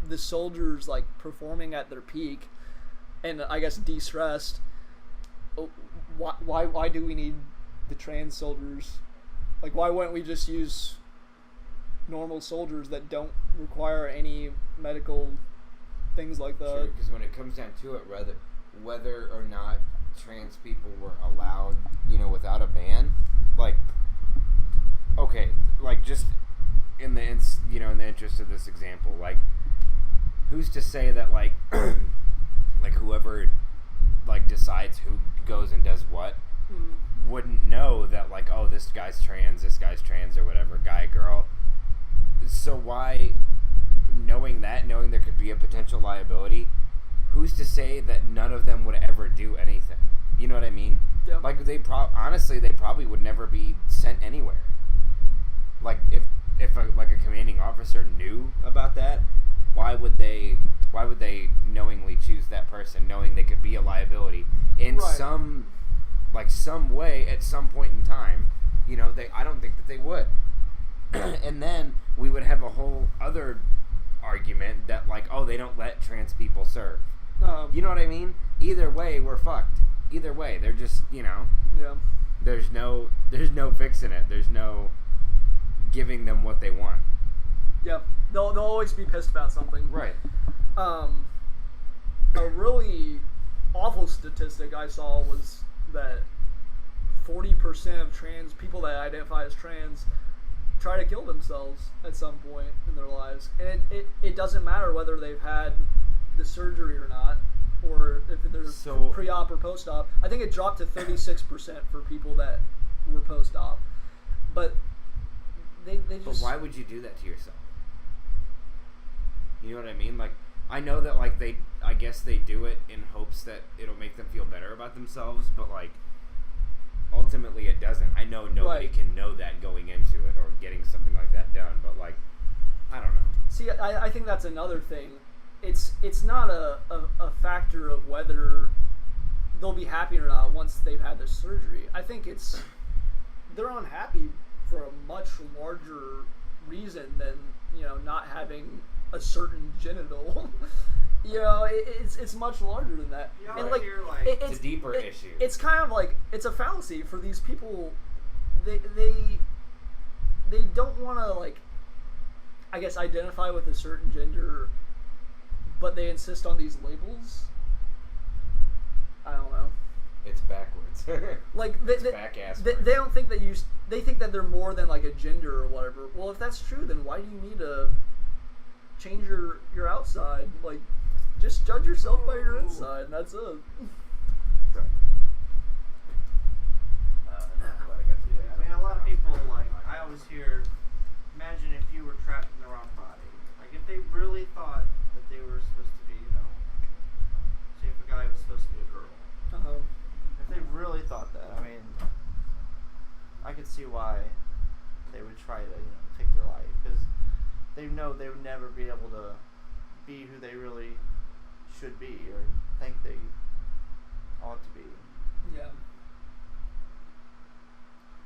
the soldiers like performing at their peak and I guess de-stressed, why do we need the trans soldiers? Like, why wouldn't we just use normal soldiers that don't require any medical things like that? Because when it comes down to it, whether or not trans people were allowed, you know, without a ban, like, okay, like just in the interest of this example, like, who's to say that like like whoever like decides who goes and does what wouldn't know that like, oh, this guy's trans or whatever, guy, girl. So why, knowing there could be a potential liability, who's to say that none of them would ever do anything? You know what I mean? Yeah. Like honestly, they probably would never be sent anywhere. Like if a commanding officer knew about that, why would they knowingly choose that person, knowing they could be a liability in some way at some point in time? You know, I don't think that they would. And then we would have a whole other argument that like, oh, they don't let trans people serve. You know what I mean? Either way, we're fucked. Either way, they're just, you know. Yeah. There's no fixing it. There's no giving them what they want. Yeah. They'll always be pissed about something. Right. A really awful statistic I saw was that 40% of trans people that identify as trans try to kill themselves at some point in their lives, and it doesn't matter whether they've had the surgery or not, or if there's pre-op or post-op. I think it dropped to 36% for people that were post-op, but they just. But why would you do that to yourself? You know what I mean? Like, I know that like I guess they do it in hopes that it'll make them feel better about themselves, but like ultimately it doesn't. I know nobody can know that going into it or getting something like that done, but like, I don't know. See, I think that's another thing. It's not a factor of whether they'll be happy or not once they've had the surgery. I think they're unhappy for a much larger reason than, you know, not having a certain genital. You know, it's much larger than that. You know, and like, it's a deeper issue. It's kind of like, it's a fallacy for these people. They don't want to, like, I guess, identify with a certain gender, but they insist on these labels. I don't know. It's backwards. Like it's back-ass. They don't think that they think that they're more than like a gender or whatever. Well, if that's true, then why do you need to change your outside? Like, just judge yourself by your inside, and that's it. Yeah, I mean, a lot of people, like, I always hear, imagine if you were trapped in the wrong body. Like, if they really thought that they were supposed to be, you know, say if a guy was supposed to be a girl. Uh-huh. If they really thought that, I mean, I could see why they would try to, you know, take their life. Because they know they would never be able to be who they really should be or think they ought to be. Yeah.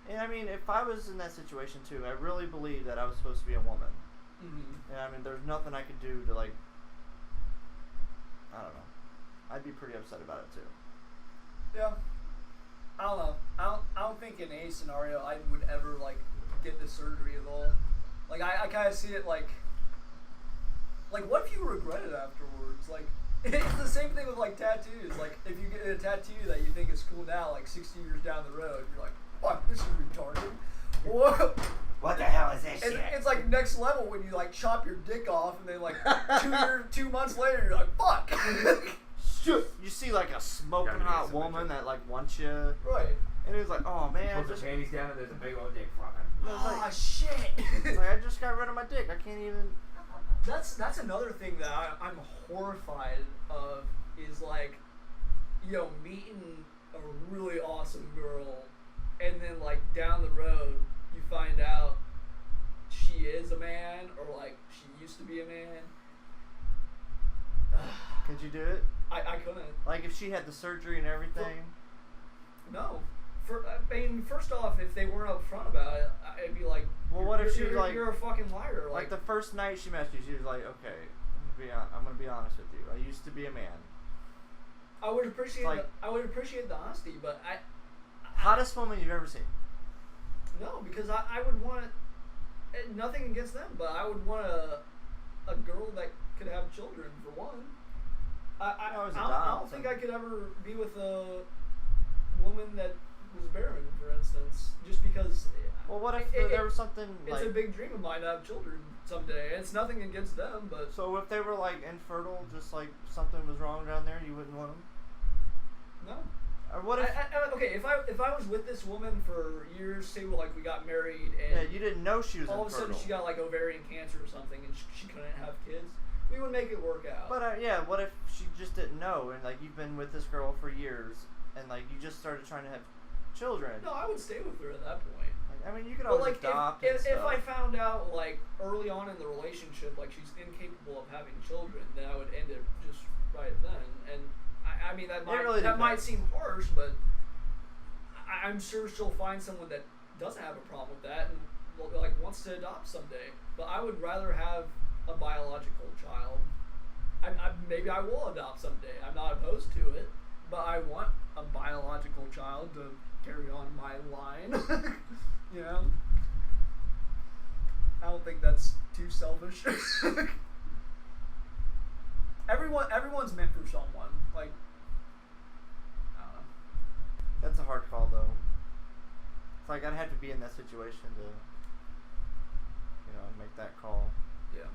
And I mean, if I was in that situation too, I really believe that I was supposed to be a woman. Mm-hmm. And I mean, there's nothing I could do to, like, I don't know. I'd be pretty upset about it too. Yeah. I don't know. I don't think in a scenario I would ever, like, get the surgery at all. Like, I kind of see it like, what if you regret it afterwards? Like, it's the same thing with, like, tattoos. Like, if you get a tattoo that you think is cool now, like, 60 years down the road, you're like, fuck, this is retarded. Whoa. What the hell is this And shit? it's like next level when you, like, chop your dick off and then, like, 2 months later, you're like, fuck. You see, like, a smoking hot woman that, like, wants you. Right. And it's like, oh, man. Put the panties down and there's a big old dick flopping. Oh, shit. Like, I just got rid of my dick. I can't even. That's another thing that I'm horrified of is, like, you know, meeting a really awesome girl and then, like, down the road you find out she is a man or, like, she used to be a man. Could you do it? I couldn't. Like, if she had the surgery and everything? No. I mean, first off, if they weren't upfront about it, I'd be like, well, what if she was like, you're a fucking liar. Like, the first night she met you, she was like, okay, I'm gonna be honest with you. I used to be a man. I would appreciate like, the honesty, but hottest woman you've ever seen? No, because I would want nothing against them, but I would want a girl that could have children for one. I don't think I could ever be with a woman that was barren, for instance, just because. Well, what if there was something it's like, a big dream of mine to have children someday. And it's nothing against them, but so if they were like infertile, just like something was wrong down there, you wouldn't want them? No. Or what if? Okay, if I was with this woman for years, say like we got married, and yeah, you didn't know she was all infertile. of a sudden she got like ovarian cancer or something, and she couldn't have kids, we would make it work out. But yeah, what if she just didn't know, and like you've been with this girl for years, and like you just started trying to have children? No, I would stay with her at that point. Like, I mean, you could always adopt. If I found out like early on in the relationship, like she's incapable of having children, then I would end it just right then. And I mean that might seem harsh, but I'm sure she'll find someone that doesn't have a problem with that and like wants to adopt someday. But I would rather have a biological child. Maybe I will adopt someday. I'm not opposed to it, but I want a biological child to carry on my line. You know, I don't think that's too selfish. Everyone's meant for someone. Like, I don't know. That's a hard call, though. It's like I'd have to be in that situation to, you know, make that call. Yeah.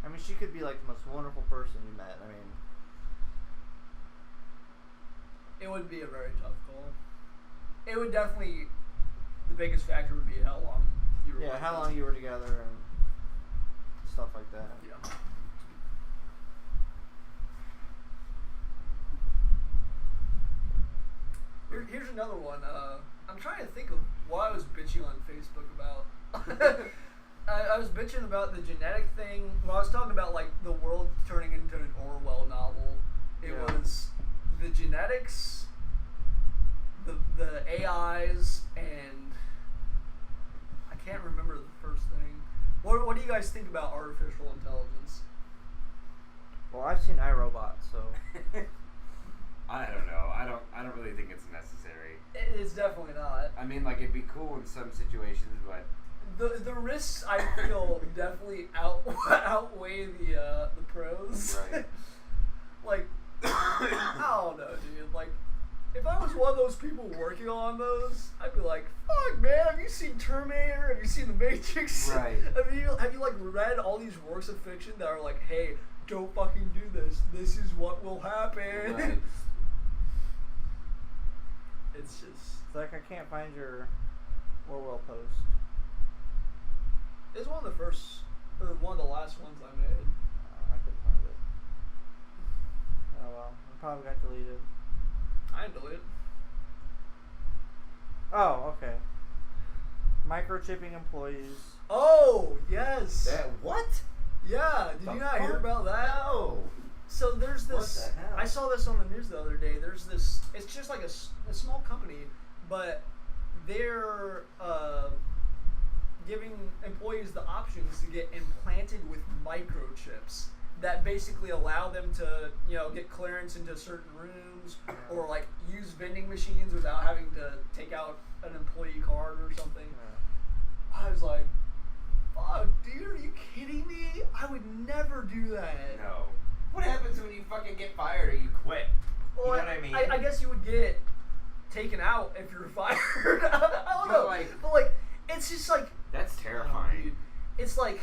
I mean, she could be like the most wonderful person you met. I mean, it would be a very tough call. It would definitely, the biggest factor would be how long you were. Yeah, how long you were together and stuff like that. Yeah. Here's another one. I'm trying to think of what I was bitching on Facebook about. I was bitching about the genetic thing. When I was talking about like the world turning into an Orwell novel, it was the genetics, the AIs, and I can't remember the first thing. What do you guys think about artificial intelligence? Well, I've seen iRobot, so I don't know. I don't really think it's necessary. It's definitely not. I mean, like, it'd be cool in some situations, but the risks I feel definitely outweigh the pros. Right. Like, I don't know. If I was one of those people working on those, I'd be like, fuck, man, have you seen Terminator? Have you seen The Matrix? Right. Have you like, read all these works of fiction that are like, hey, don't fucking do this. This is what will happen. Right. It's just... It's like I can't find your Orwell post. It's one of the first, or one of the last ones I made. I couldn't find it. Oh well, it probably got deleted. I didn't delete it. Oh, okay. Microchipping employees. Oh, yes. That what? Yeah, did you not hear about that? No. So there's this. What the hell? I saw this on the news the other day. There's this. It's just like a small company, but they're giving employees the options to get implanted with microchips that basically allow them to, get clearance into certain rooms or like use vending machines without having to take out an employee card or something. I was like, fuck, dude, are you kidding me? I would never do that. No. What happens when you fucking get fired or you quit? Well, You know what I mean? I guess you would get taken out if you're fired. I don't know. But like, it's just like... That's terrifying. Dude, it's like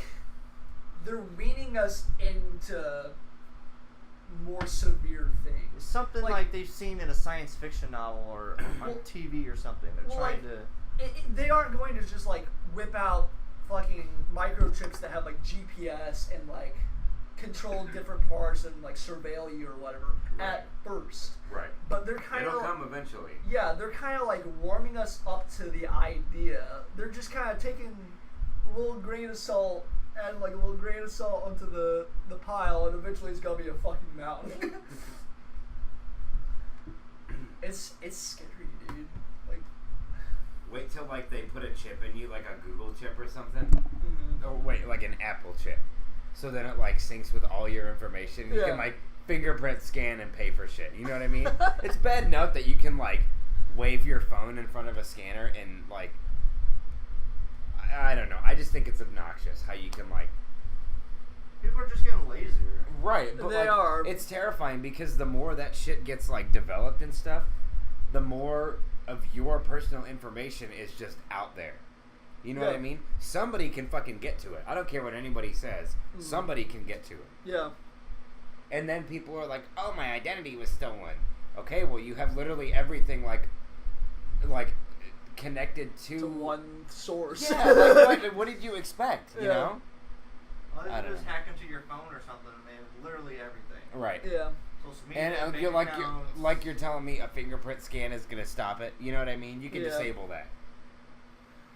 they're weaning us into more severe things. It's something like they've seen in a science fiction novel or on TV or something. They're trying to... They aren't going to just like whip out fucking microchips that have like GPS and like control different parts and like surveil you or whatever at first. Right. But they're kind of... It'll come eventually. Yeah, they're kind of like warming us up to the idea. They're just kind of taking a little grain of salt, adding like a little grain of salt onto the pile, and eventually it's gonna be a fucking mountain. It's scary, dude. Like, wait till like they put a chip in you, like a Google chip or something. mm-hmm. Oh wait, like an Apple chip. So then it like syncs with all your information. You can like fingerprint scan and pay for shit. You know what I mean? It's bad enough that you can like wave your phone in front of a scanner and like I don't know. I just think it's obnoxious how you can like People are just getting lazier. right, but They like, are. It's terrifying because the more that shit gets like developed and stuff, the more of your personal information is just out there. You know what I mean? Somebody can fucking get to it. I don't care what anybody says. Mm-hmm. Somebody can get to it. Yeah. And then people are like, "Oh, my identity was stolen." Okay, well, you have literally everything like connected to one source. Yeah. Like, what did you expect? You know? Well, they just hack into your phone or something, and they have literally everything. Right. Yeah. Social media, And you're telling me a fingerprint scan is gonna stop it. You know what I mean? You can disable that.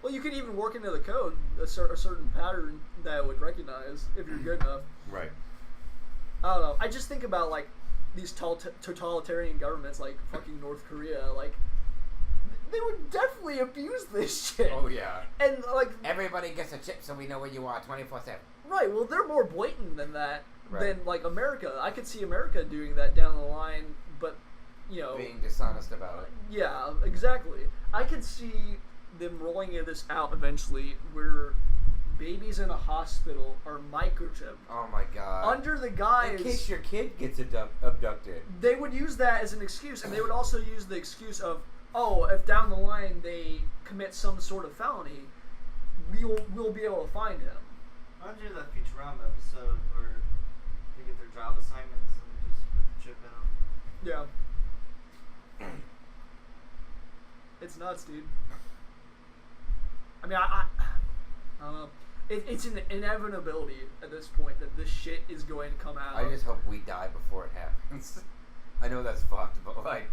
Well, you could even work into the code a certain pattern that it would recognize if you're good enough. Right. I don't know. I just think about like these totalitarian governments, like fucking North Korea. Like they would definitely abuse this shit. Oh yeah. And like everybody gets a chip, so we know where you are 24/7. Right. Well, they're more blatant than that than like America. I could see America doing that down the line, but being dishonest about it. Yeah, exactly. I could see them rolling this out eventually, where babies in a hospital are microchipped. Oh my god. Under the guise... In case your kid gets abducted. They would use that as an excuse, and they would also use the excuse of, oh, if down the line they commit some sort of felony, we'll be able to find him. Why don't you do that Futurama episode where they get their job assignments and they just put the chip in them? Yeah. It's nuts, dude. I mean, I don't know. It's an inevitability at this point that this shit is going to come out. I just hope we die before it happens. I know that's fucked, but like,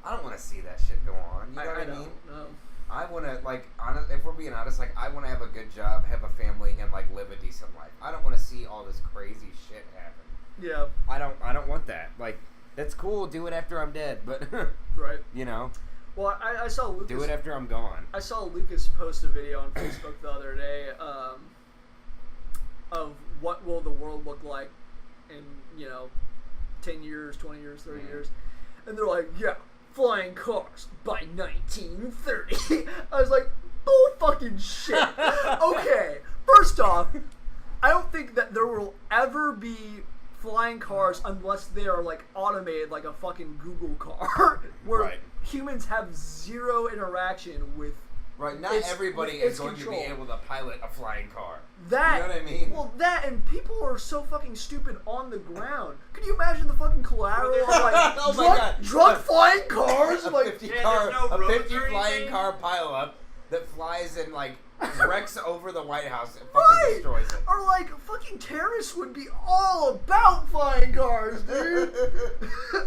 I don't want to see that shit go on. You know what I mean? No. I want to, like, if we're being honest, like, I want to have a good job, have a family, and like live a decent life. I don't want to see all this crazy shit happen. Yeah. I don't want that. Like, that's cool. Do it after I'm dead, but right. You know. Well, I saw Lucas... Do it after I'm gone. I saw Lucas post a video on Facebook the other day of what will the world look like in, 10 years, 20 years, 30 years. And they're like, yeah, flying cars by 1930. I was like, bull fucking shit. Okay, first off, I don't think that there will ever be flying cars unless they are like automated like a fucking Google car where humans have zero interaction with. Right, not It's- everybody it's is going control. to be able to pilot a flying car. That, you know what I mean? Well, that and people are so fucking stupid on the ground. Could you imagine the fucking collateral of like Oh my God. drunk flying cars? a Like 50 Yeah, car, there's no a roads 50 or flying anything? car pileup that flies and like wrecks over the White House and fucking right, destroys it. or like fucking terrorists would be all about flying cars, dude.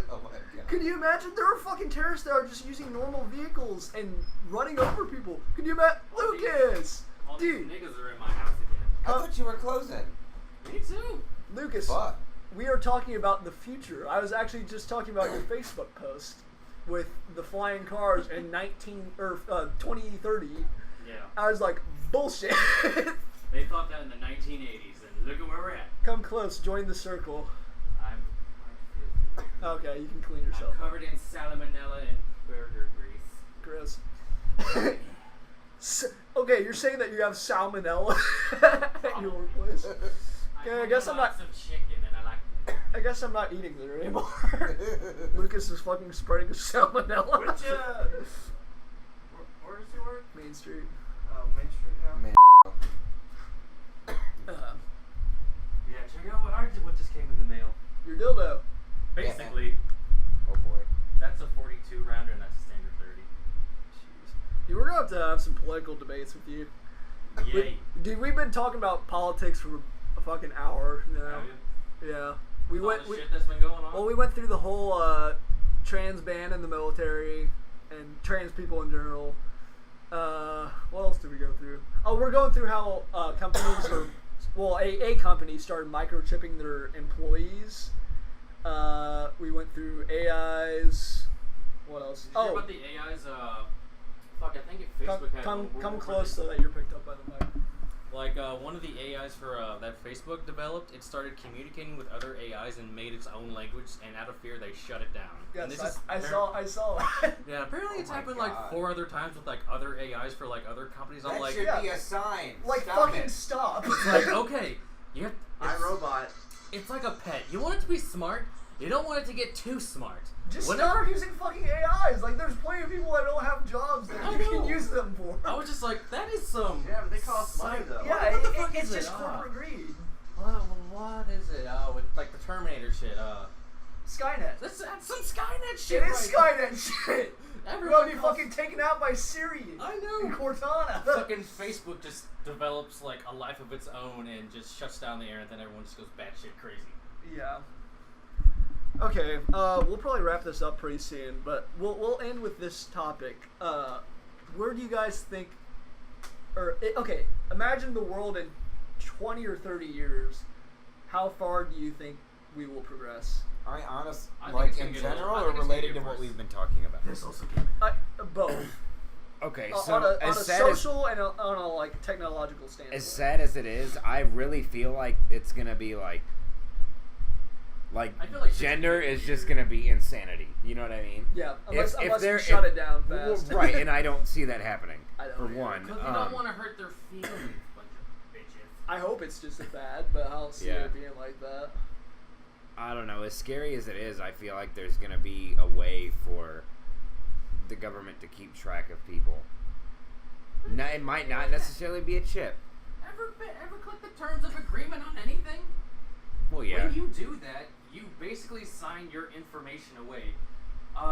Oh my God. Could you imagine there are fucking terrorists that are just using normal vehicles and running over people? Could you imagine, Lucas? All these Dude, niggas are in my house again. I thought you were closing. Me too. Lucas. Fuck. We are talking about the future. I was actually just talking about your Facebook post with the flying cars in 2030. Yeah. I was like, bullshit. They thought that in the 1980s, and look at where we're at. Come close, join the circle. I'm filthy. Okay, you can clean I'm yourself. covered in salmonella and burger grease. Chris. Okay, you're saying that you have salmonella at your workplace. Okay, I guess I'm not. Lots of chicken, and I like. I guess I'm not eating there anymore. Lucas is fucking spreading salmonella. Which, where does he work? Main Street. Oh, Main Street now? Man. Yeah, check out what just came in the mail. Your dildo. Basically, Oh boy. that's a 42 rounder, and that's a standard 30. Jeez. Dude, we're gonna have to have some political debates with you. Yay. Dude, we've been talking about politics for a fucking hour now. Have you? Yeah. We All went. the shit that's been going on. Well, we went through the whole trans ban in the military and trans people in general. What else did we go through? Oh, we're going through how companies are. Well, a company started microchipping their employees. We went through AIs. What else? Did you hear about the AIs? Fuck, I think Facebook had one where- come where close they- so that you're picked up by the mic. Like one of the AIs for that Facebook developed, it started communicating with other AIs and made its own language. And out of fear, they shut it down. And Yes, this is I saw that. Yeah, apparently it's Oh my happened God. like 4 other times with like other AIs for like other companies. I'm That like, should yeah. be a sign. Like, Stop fucking it. stop. like okay, you have, iRobot. it's like a pet. You want it to be smart. You don't want it to get too smart. Just Whenever- start using fucking AIs. Like, there's plenty of people that don't have jobs that I you can know. use them for. I was just like, that is some. Yeah, but they cost money, though. Yeah, What the fuck it's is it? just corporate greed. What is it? With like the Terminator shit. Skynet. That's some Skynet shit. It is right Skynet shit. We're Everyone gonna be calls- fucking taken out by Siri I and know. Cortana. Fucking Facebook just develops like a life of its own and just shuts down the air, and then everyone just goes batshit crazy. Yeah. Okay, we'll probably wrap this up pretty soon, but we'll end with this topic. Where do you guys think, okay, imagine the world in 20 or 30 years. How far do you think we will progress? I honest, I think like it's gonna in get a little- general, I or think it's gonna related get to what worse. we've been talking about? This also came in. Both. Okay, on so a as sad social and on a like technological standpoint. as sad as it is, I really feel like it's gonna be like I feel like gender 60 is just years. gonna be insanity. You know what I mean? Yeah, unless they're- we shut it down Well, fast. right, and I don't see that happening. I don't for either. one. Because you don't want to hurt their feelings, bunch of bitches. I hope it's just a fad, but I don't see Yeah. it being like that. I don't know. As scary as it is, I feel like there's gonna be a way for the government to keep track of people. No, it might not necessarily be a chip. Ever click the terms of agreement on anything? Well, yeah. When you do that, you basically sign your information away.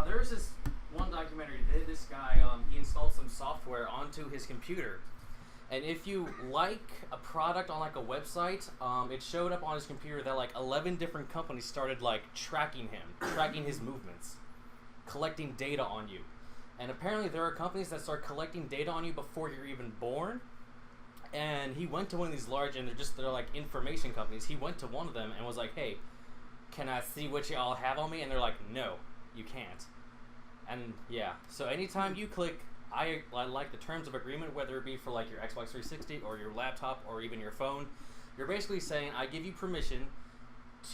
There's this one documentary. This guy, he installed some software onto his computer, and if you like a product on like a website, it showed up on his computer that like 11 different companies started like tracking him, tracking his movements, collecting data on you. And apparently there are companies that start collecting data on you before you're even born. And he went to one of these large, and they're like information companies. He went to one of them and was like, "Hey, can I see what you all have on me?" And they're like, "No, you can't." And yeah, so anytime you click, I like the terms of agreement, whether it be for like your Xbox 360 or your laptop or even your phone, you're basically saying, I give you permission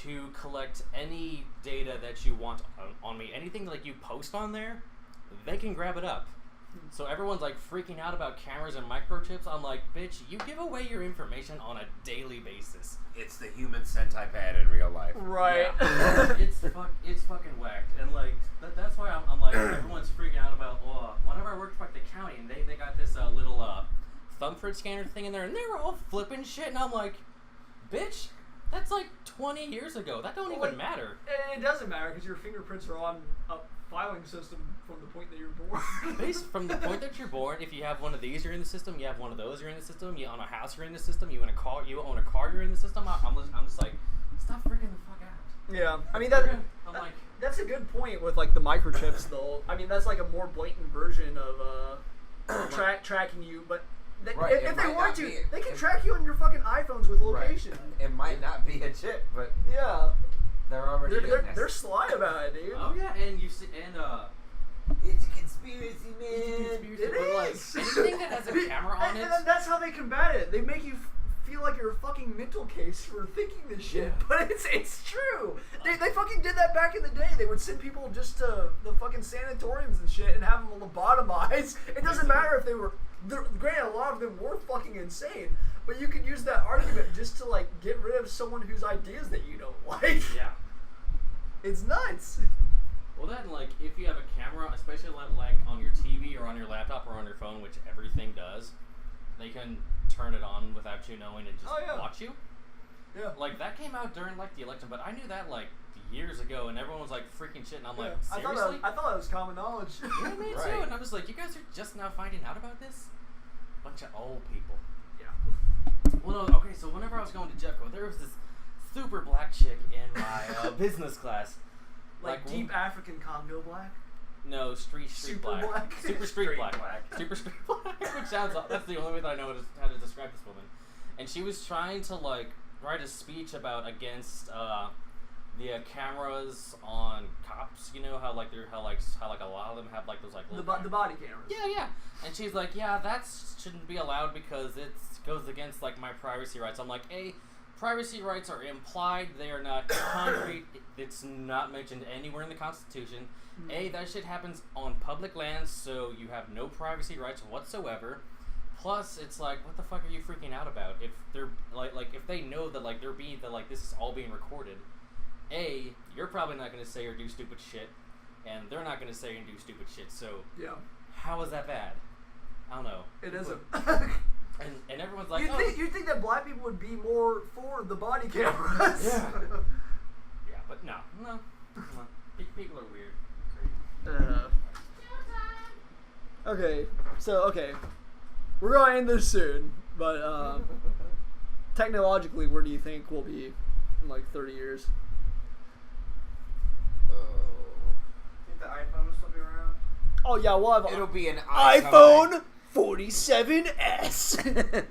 to collect any data that you want on me. Anything like you post on there, they can grab it up So everyone's like freaking out about cameras and microchips. I'm like, bitch, you give away your information on a daily basis. It's the human centipede in real life. Right. Yeah. it's fucking whacked. And like that's why I'm like everyone's freaking out about. Oh, whenever I worked for like the county and they got this little thumbprint scanner thing in there, and they were all flipping shit, and I'm like, bitch, that's like 20 years ago. That don't even matter. It doesn't matter because your fingerprints are on a filing system from the point that you're born. Based from the point that you're born, if you have one of these, you're in the system. You have one of those, you're in the system. You own a house, you're in the system. You own a car, you're in the system. I'm just like, stop freaking the fuck out. Yeah, I mean I'm like, that's a good point with like the microchips though. I mean that's like a more blatant version of tracking you, but if they want to, they can track you on your fucking iPhones with location. Right. It might not be a chip, but yeah, they're already they're sly about it, dude. oh yeah, and you see, and it's a conspiracy, man. It like, is. anything that has a camera on it. And that's how they combat it. They make you feel like you're a fucking mental case for thinking this shit. Yeah. But it's true. They fucking did that back in the day. They would send people just to the fucking sanatoriums and shit and have them lobotomized. It doesn't matter if they were... Granted, a lot of them were fucking insane. But you could use that argument just to, like, get rid of someone whose ideas that you don't like. Yeah. It's nuts. Well, then, like, if you have a camera, especially like on your TV or on your laptop or on your phone, which everything does, they can turn it on without you knowing and just watch you. Yeah. Like, that came out during, like, the election, but I knew that, like, years ago, and everyone was, like, freaking shit, and I'm like, seriously? I thought that was common knowledge. Yeah, me too, and I was like, you guys are just now finding out about this? Bunch of old people. Yeah. Well, no, okay, so whenever I was going to Jeffco, there was this super black chick in my business class. Like deep African Congo black? No, street Super black. black? Super street black. Super street black. Which sounds, that's the only way that I know how to describe this woman. And she was trying to, like, write a speech against the cameras on cops. You know how like a lot of them have like those like the body cameras. Yeah. And she's like, yeah, that shouldn't be allowed because it goes against like my privacy rights. I'm like, privacy rights are implied. They are not concrete. It's not mentioned anywhere in the Constitution. That shit happens on public lands, so you have no privacy rights whatsoever. Plus, it's like, what the fuck are you freaking out about? If they're like if they know that like this is all being recorded, you're probably not going to say or do stupid shit, and they're not going to say and do stupid shit. So yeah, how is that bad? I don't know. It isn't. And everyone's like, you'd think that black people would be more for the body cameras. Yeah. Yeah, but no. People are weird. Okay, we're gonna end this soon, but technologically, where do you think we'll be in like 30 years? Think the iPhone will still be around? Oh yeah, we'll have. It'll be an iPhone 47s.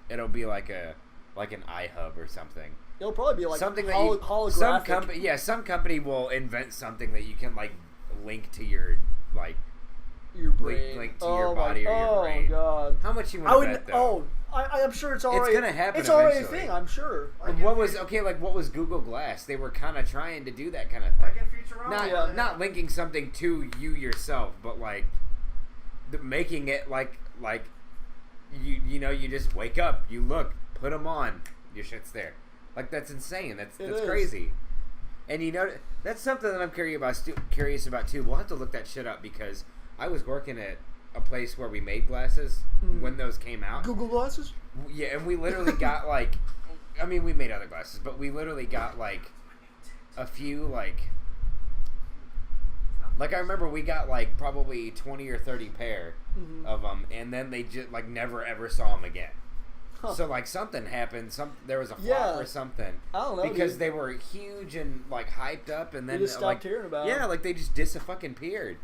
It'll be like an iHub or something. It'll probably be like something holographic. Some company will invent something that you can like link to your like your brain, link to your body or your brain. Oh god! How much you want to bet though? I'm sure it's already. It's gonna happen. It's already a eventually. thing. I'm sure. Like what was Google Glass? They were kind of trying to do that kind of thing. Like in Futurama. Not linking something to you yourself, but like making it like you know you just wake up, you look, put them on, your shit's there. Like that's insane. That's crazy. And you know that's something that I'm curious about too. We'll have to look that shit up because I was working at a place where we made glasses when those came out. Google Glasses? Yeah, and we literally got like, I mean, we made other glasses, but we literally got like a few like I remember we got like probably 20 or 30 pair of them, and then they just like never ever saw them again. Huh. So like something happened, there was a flop or something. I don't know because they were huge and like hyped up, and then you just stopped hearing about them. Yeah, like they just disappeared.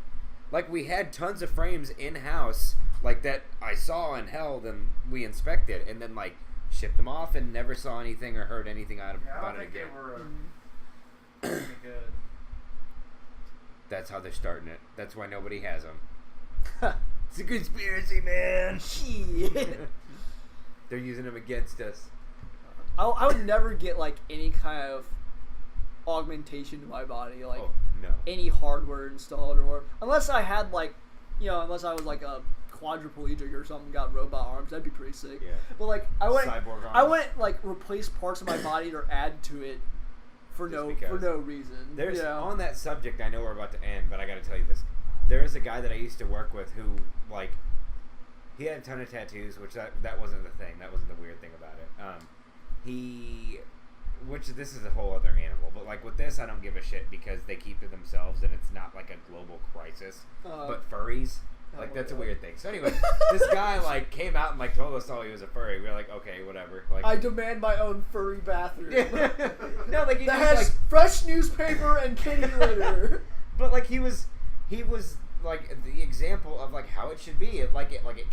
Like we had tons of frames in house, like that I saw and held, and we inspected, and then like shipped them off, and never saw anything or heard anything about it again. They were pretty good. That's how they're starting it. That's why nobody has them. It's a conspiracy, man. Shit. They're using them against us. I would never get like any kind of augmentation to my body, like no. any hardware installed or unless I had like you know, unless I was like a quadriplegic or something, got robot arms, that'd be pretty sick. Yeah. But like, I Cyborg arms. wouldn't like replace parts of my body or add to it for no reason. There's on that subject. I know we're about to end, but I got to tell you this. There is a guy that I used to work with who like he had a ton of tattoos, which that wasn't the thing. That wasn't the weird thing about it. Which this is a whole other animal, but like with this, I don't give a shit because they keep to themselves and it's not like a global crisis. But furries, like that's a weird thing. So anyway, this guy like came out and like told us all he was a furry. We were like, okay, whatever. Like I demand my own furry bathroom. No, like that has like, fresh newspaper and kitty litter. But like he was like the example of like how it should be.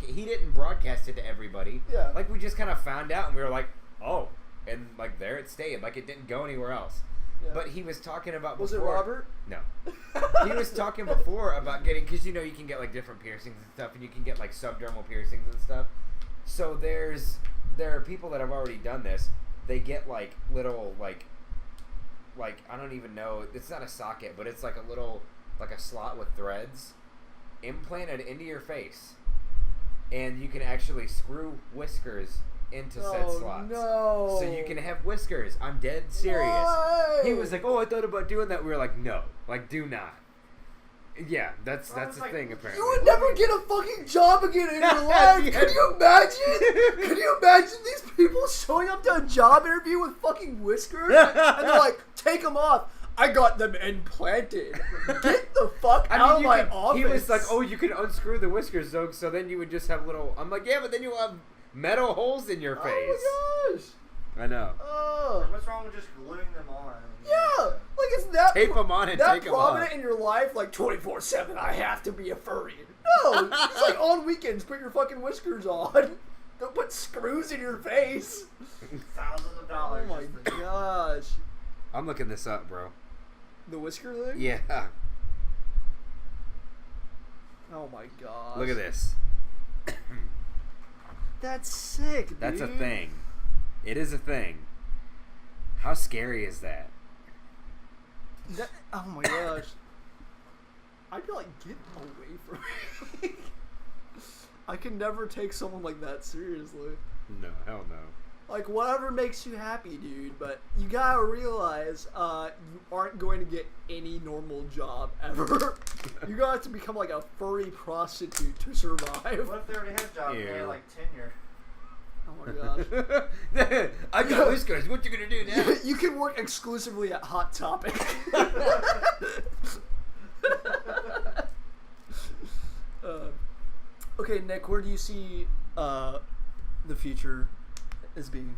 He didn't broadcast it to everybody. Yeah. Like we just kind of found out and we were like, oh. And like there it stayed, like it didn't go anywhere else. Yeah. But he was talking about was before. it Robert? No. He was talking before about getting, because you know you can get like different piercings and stuff, and you can get like subdermal piercings and stuff. So there are people that have already done this. They get like little like I don't even know. It's not a socket, but it's like a little like a slot with threads implanted into your face, and you can actually screw whiskers into said slots. No. So you can have whiskers. I'm dead serious. Why? He was like, oh, I thought about doing that. We were like, no. Like, do not. Yeah, that's the like, thing, apparently. You would never get a fucking job again in your life. Yeah. Can you imagine? Can you imagine these people showing up to a job interview with fucking whiskers? And they're like, take them off. I got them implanted. Get the fuck out of my office. He was like, oh, you can unscrew the whiskers, though, so then you would just have little... I'm like, yeah, but then you'll have metal holes in your face. Oh my gosh. I know. Oh. What's wrong with just gluing them on? Yeah, like it's that tape them on and take them off. That prominent in your life, like 24/7. I have to be a furry. No, it's like on weekends. Put your fucking whiskers on. Don't put screws in your face. Thousands of dollars. Oh my gosh. I'm looking this up, bro. The whisker thing? Yeah. Oh my gosh. Look at this. That's sick, dude. That's a thing. It is a thing. How scary is that? Oh my gosh. I'd be like, get away from me. I can never take someone like that seriously. No, hell no. Like, whatever makes you happy, dude, but you gotta realize you aren't going to get any normal job ever. You gotta have to become like a furry prostitute to survive. What if they already have jobs? They have like tenure. Oh my gosh. I got whiskers. What you gonna do now? You can work exclusively at Hot Topic. Okay, Nick, where do you see the future as being?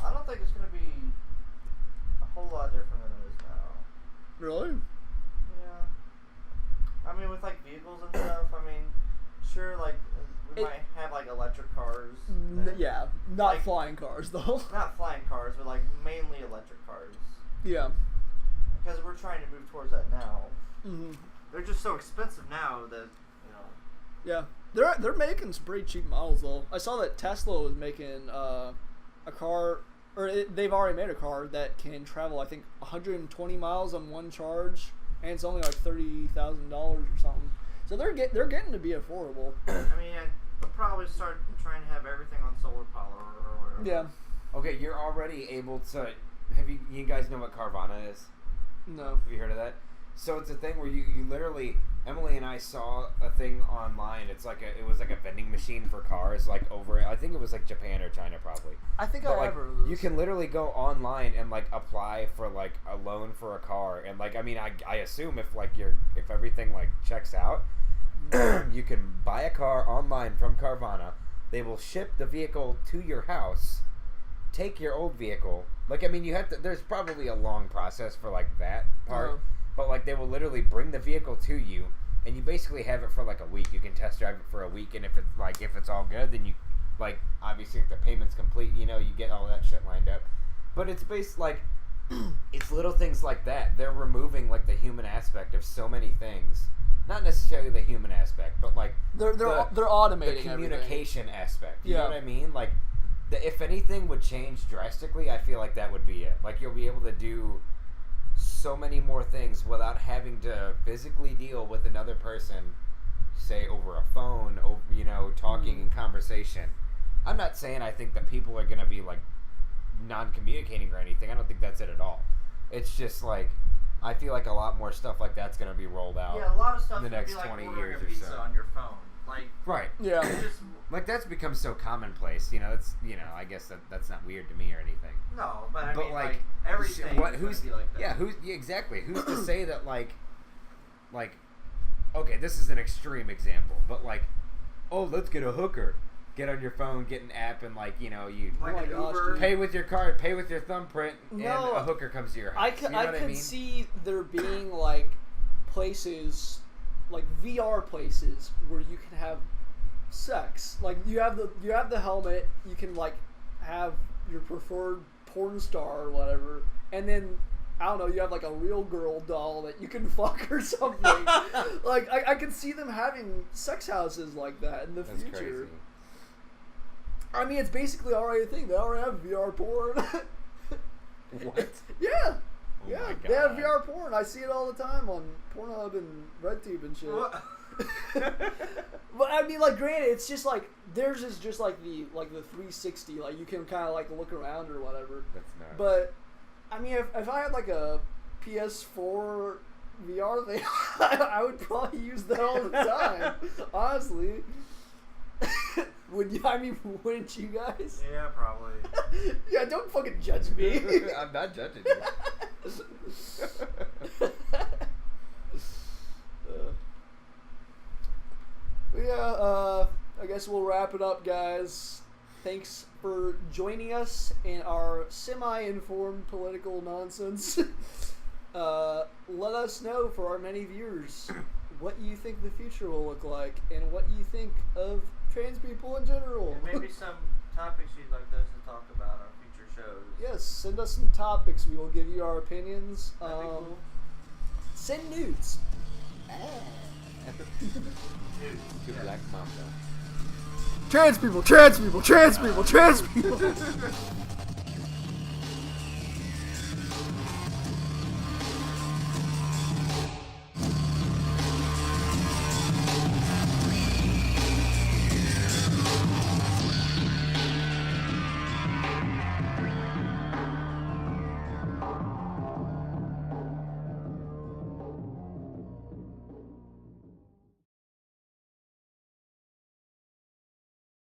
I don't think it's going to be a whole lot different than it is now. Really? Yeah. I mean, with like vehicles and stuff, I mean, sure, like we might have like electric cars. Yeah, not like, flying cars though. Not flying cars, but like mainly electric cars. Yeah. Because we're trying to move towards that now. Mm-hmm. They're just so expensive now that, you know. Yeah. They're making some pretty cheap models though. I saw that Tesla was making a car, or they've already made a car that can travel I think 120 miles on one charge, and it's only like $30,000 or something. So they're getting to be affordable. I mean, we'll probably start trying to have everything on solar power or whatever. Yeah. Okay, you're already able to. Have you guys know what Carvana is? No. Have you heard of that? So it's a thing where you literally, Emily and I saw a thing online. It was like a vending machine for cars, like over, I think it was like Japan or China probably. I think but I like, ever heard of this. you can literally go online and like apply for like a loan for a car, and like, I mean, I assume if everything like checks out, you can buy a car online from Carvana. They will ship the vehicle to your house, take your old vehicle. Like, I mean, you have to, there's probably a long process for like that part. Uh-huh. But like they will literally bring the vehicle to you, and you basically have it for like a week. You can test drive it for a week, and if it's all good, then you like obviously if the payment's complete, you know, you get all that shit lined up. But it's based like it's little things like that. They're removing like the human aspect of so many things. Not necessarily the human aspect, but like they're automating the communication everything. aspect. You know what I mean? Like if anything would change drastically, I feel like that would be it. Like you'll be able to do so many more things without having to physically deal with another person, say over a phone, over, you know, talking in conversation. I'm not saying I think that people are gonna be like non-communicating or anything. I don't think that's it at all. It's just like I feel like a lot more stuff like that's gonna be rolled out. Yeah, a lot of stuff in the next be like 20 ordering years a or pizza so. on your phone. Like, Right. Yeah. just, Like that's become so commonplace. You know, that's I guess that's not weird to me or anything. no, but I But, mean, like, like everything What? is Who's? gonna be like that. Yeah. Exactly? Who's to say that like, okay, this is an extreme example, but like, oh, let's get a hooker. Get on your phone, get an app, and like, you know, you Like Oh my an gosh, Uber. dude. pay with your card, pay with your thumbprint, and No, a hooker comes to your house. I could, you know what I mean? see there being like places, like VR places where you can have sex. Like you have the helmet, you can like have your preferred porn star or whatever, and then I don't know, you have like a real girl doll that you can fuck or something. Like I could see them having sex houses like that in the That's future. crazy. I mean, it's basically already a thing. They already have VR porn. What? Yeah. Oh Yeah, my they have God. VR porn. I see it all the time on Pornhub and RedTube and shit. What? But I mean, like, granted, it's just like theirs is just like the 360. Like you can kind of like look around or whatever. That's nuts. But I mean, if I had like a PS4 VR thing, I would probably use that all the time. Honestly. Would you? I mean, wouldn't you guys? Yeah, probably. Yeah, don't fucking judge me. I'm not judging you. But yeah, I guess we'll wrap it up, guys. Thanks for joining us in our semi-informed political nonsense. Let us know for our many viewers what you think the future will look like and what you think of trans people in general. And maybe some topics you'd like us to talk about on future shows. Yes, send us some topics. We will give you our opinions. That'd be cool. Send nudes. To Black Mamba. Trans people, trans people, trans people, trans people.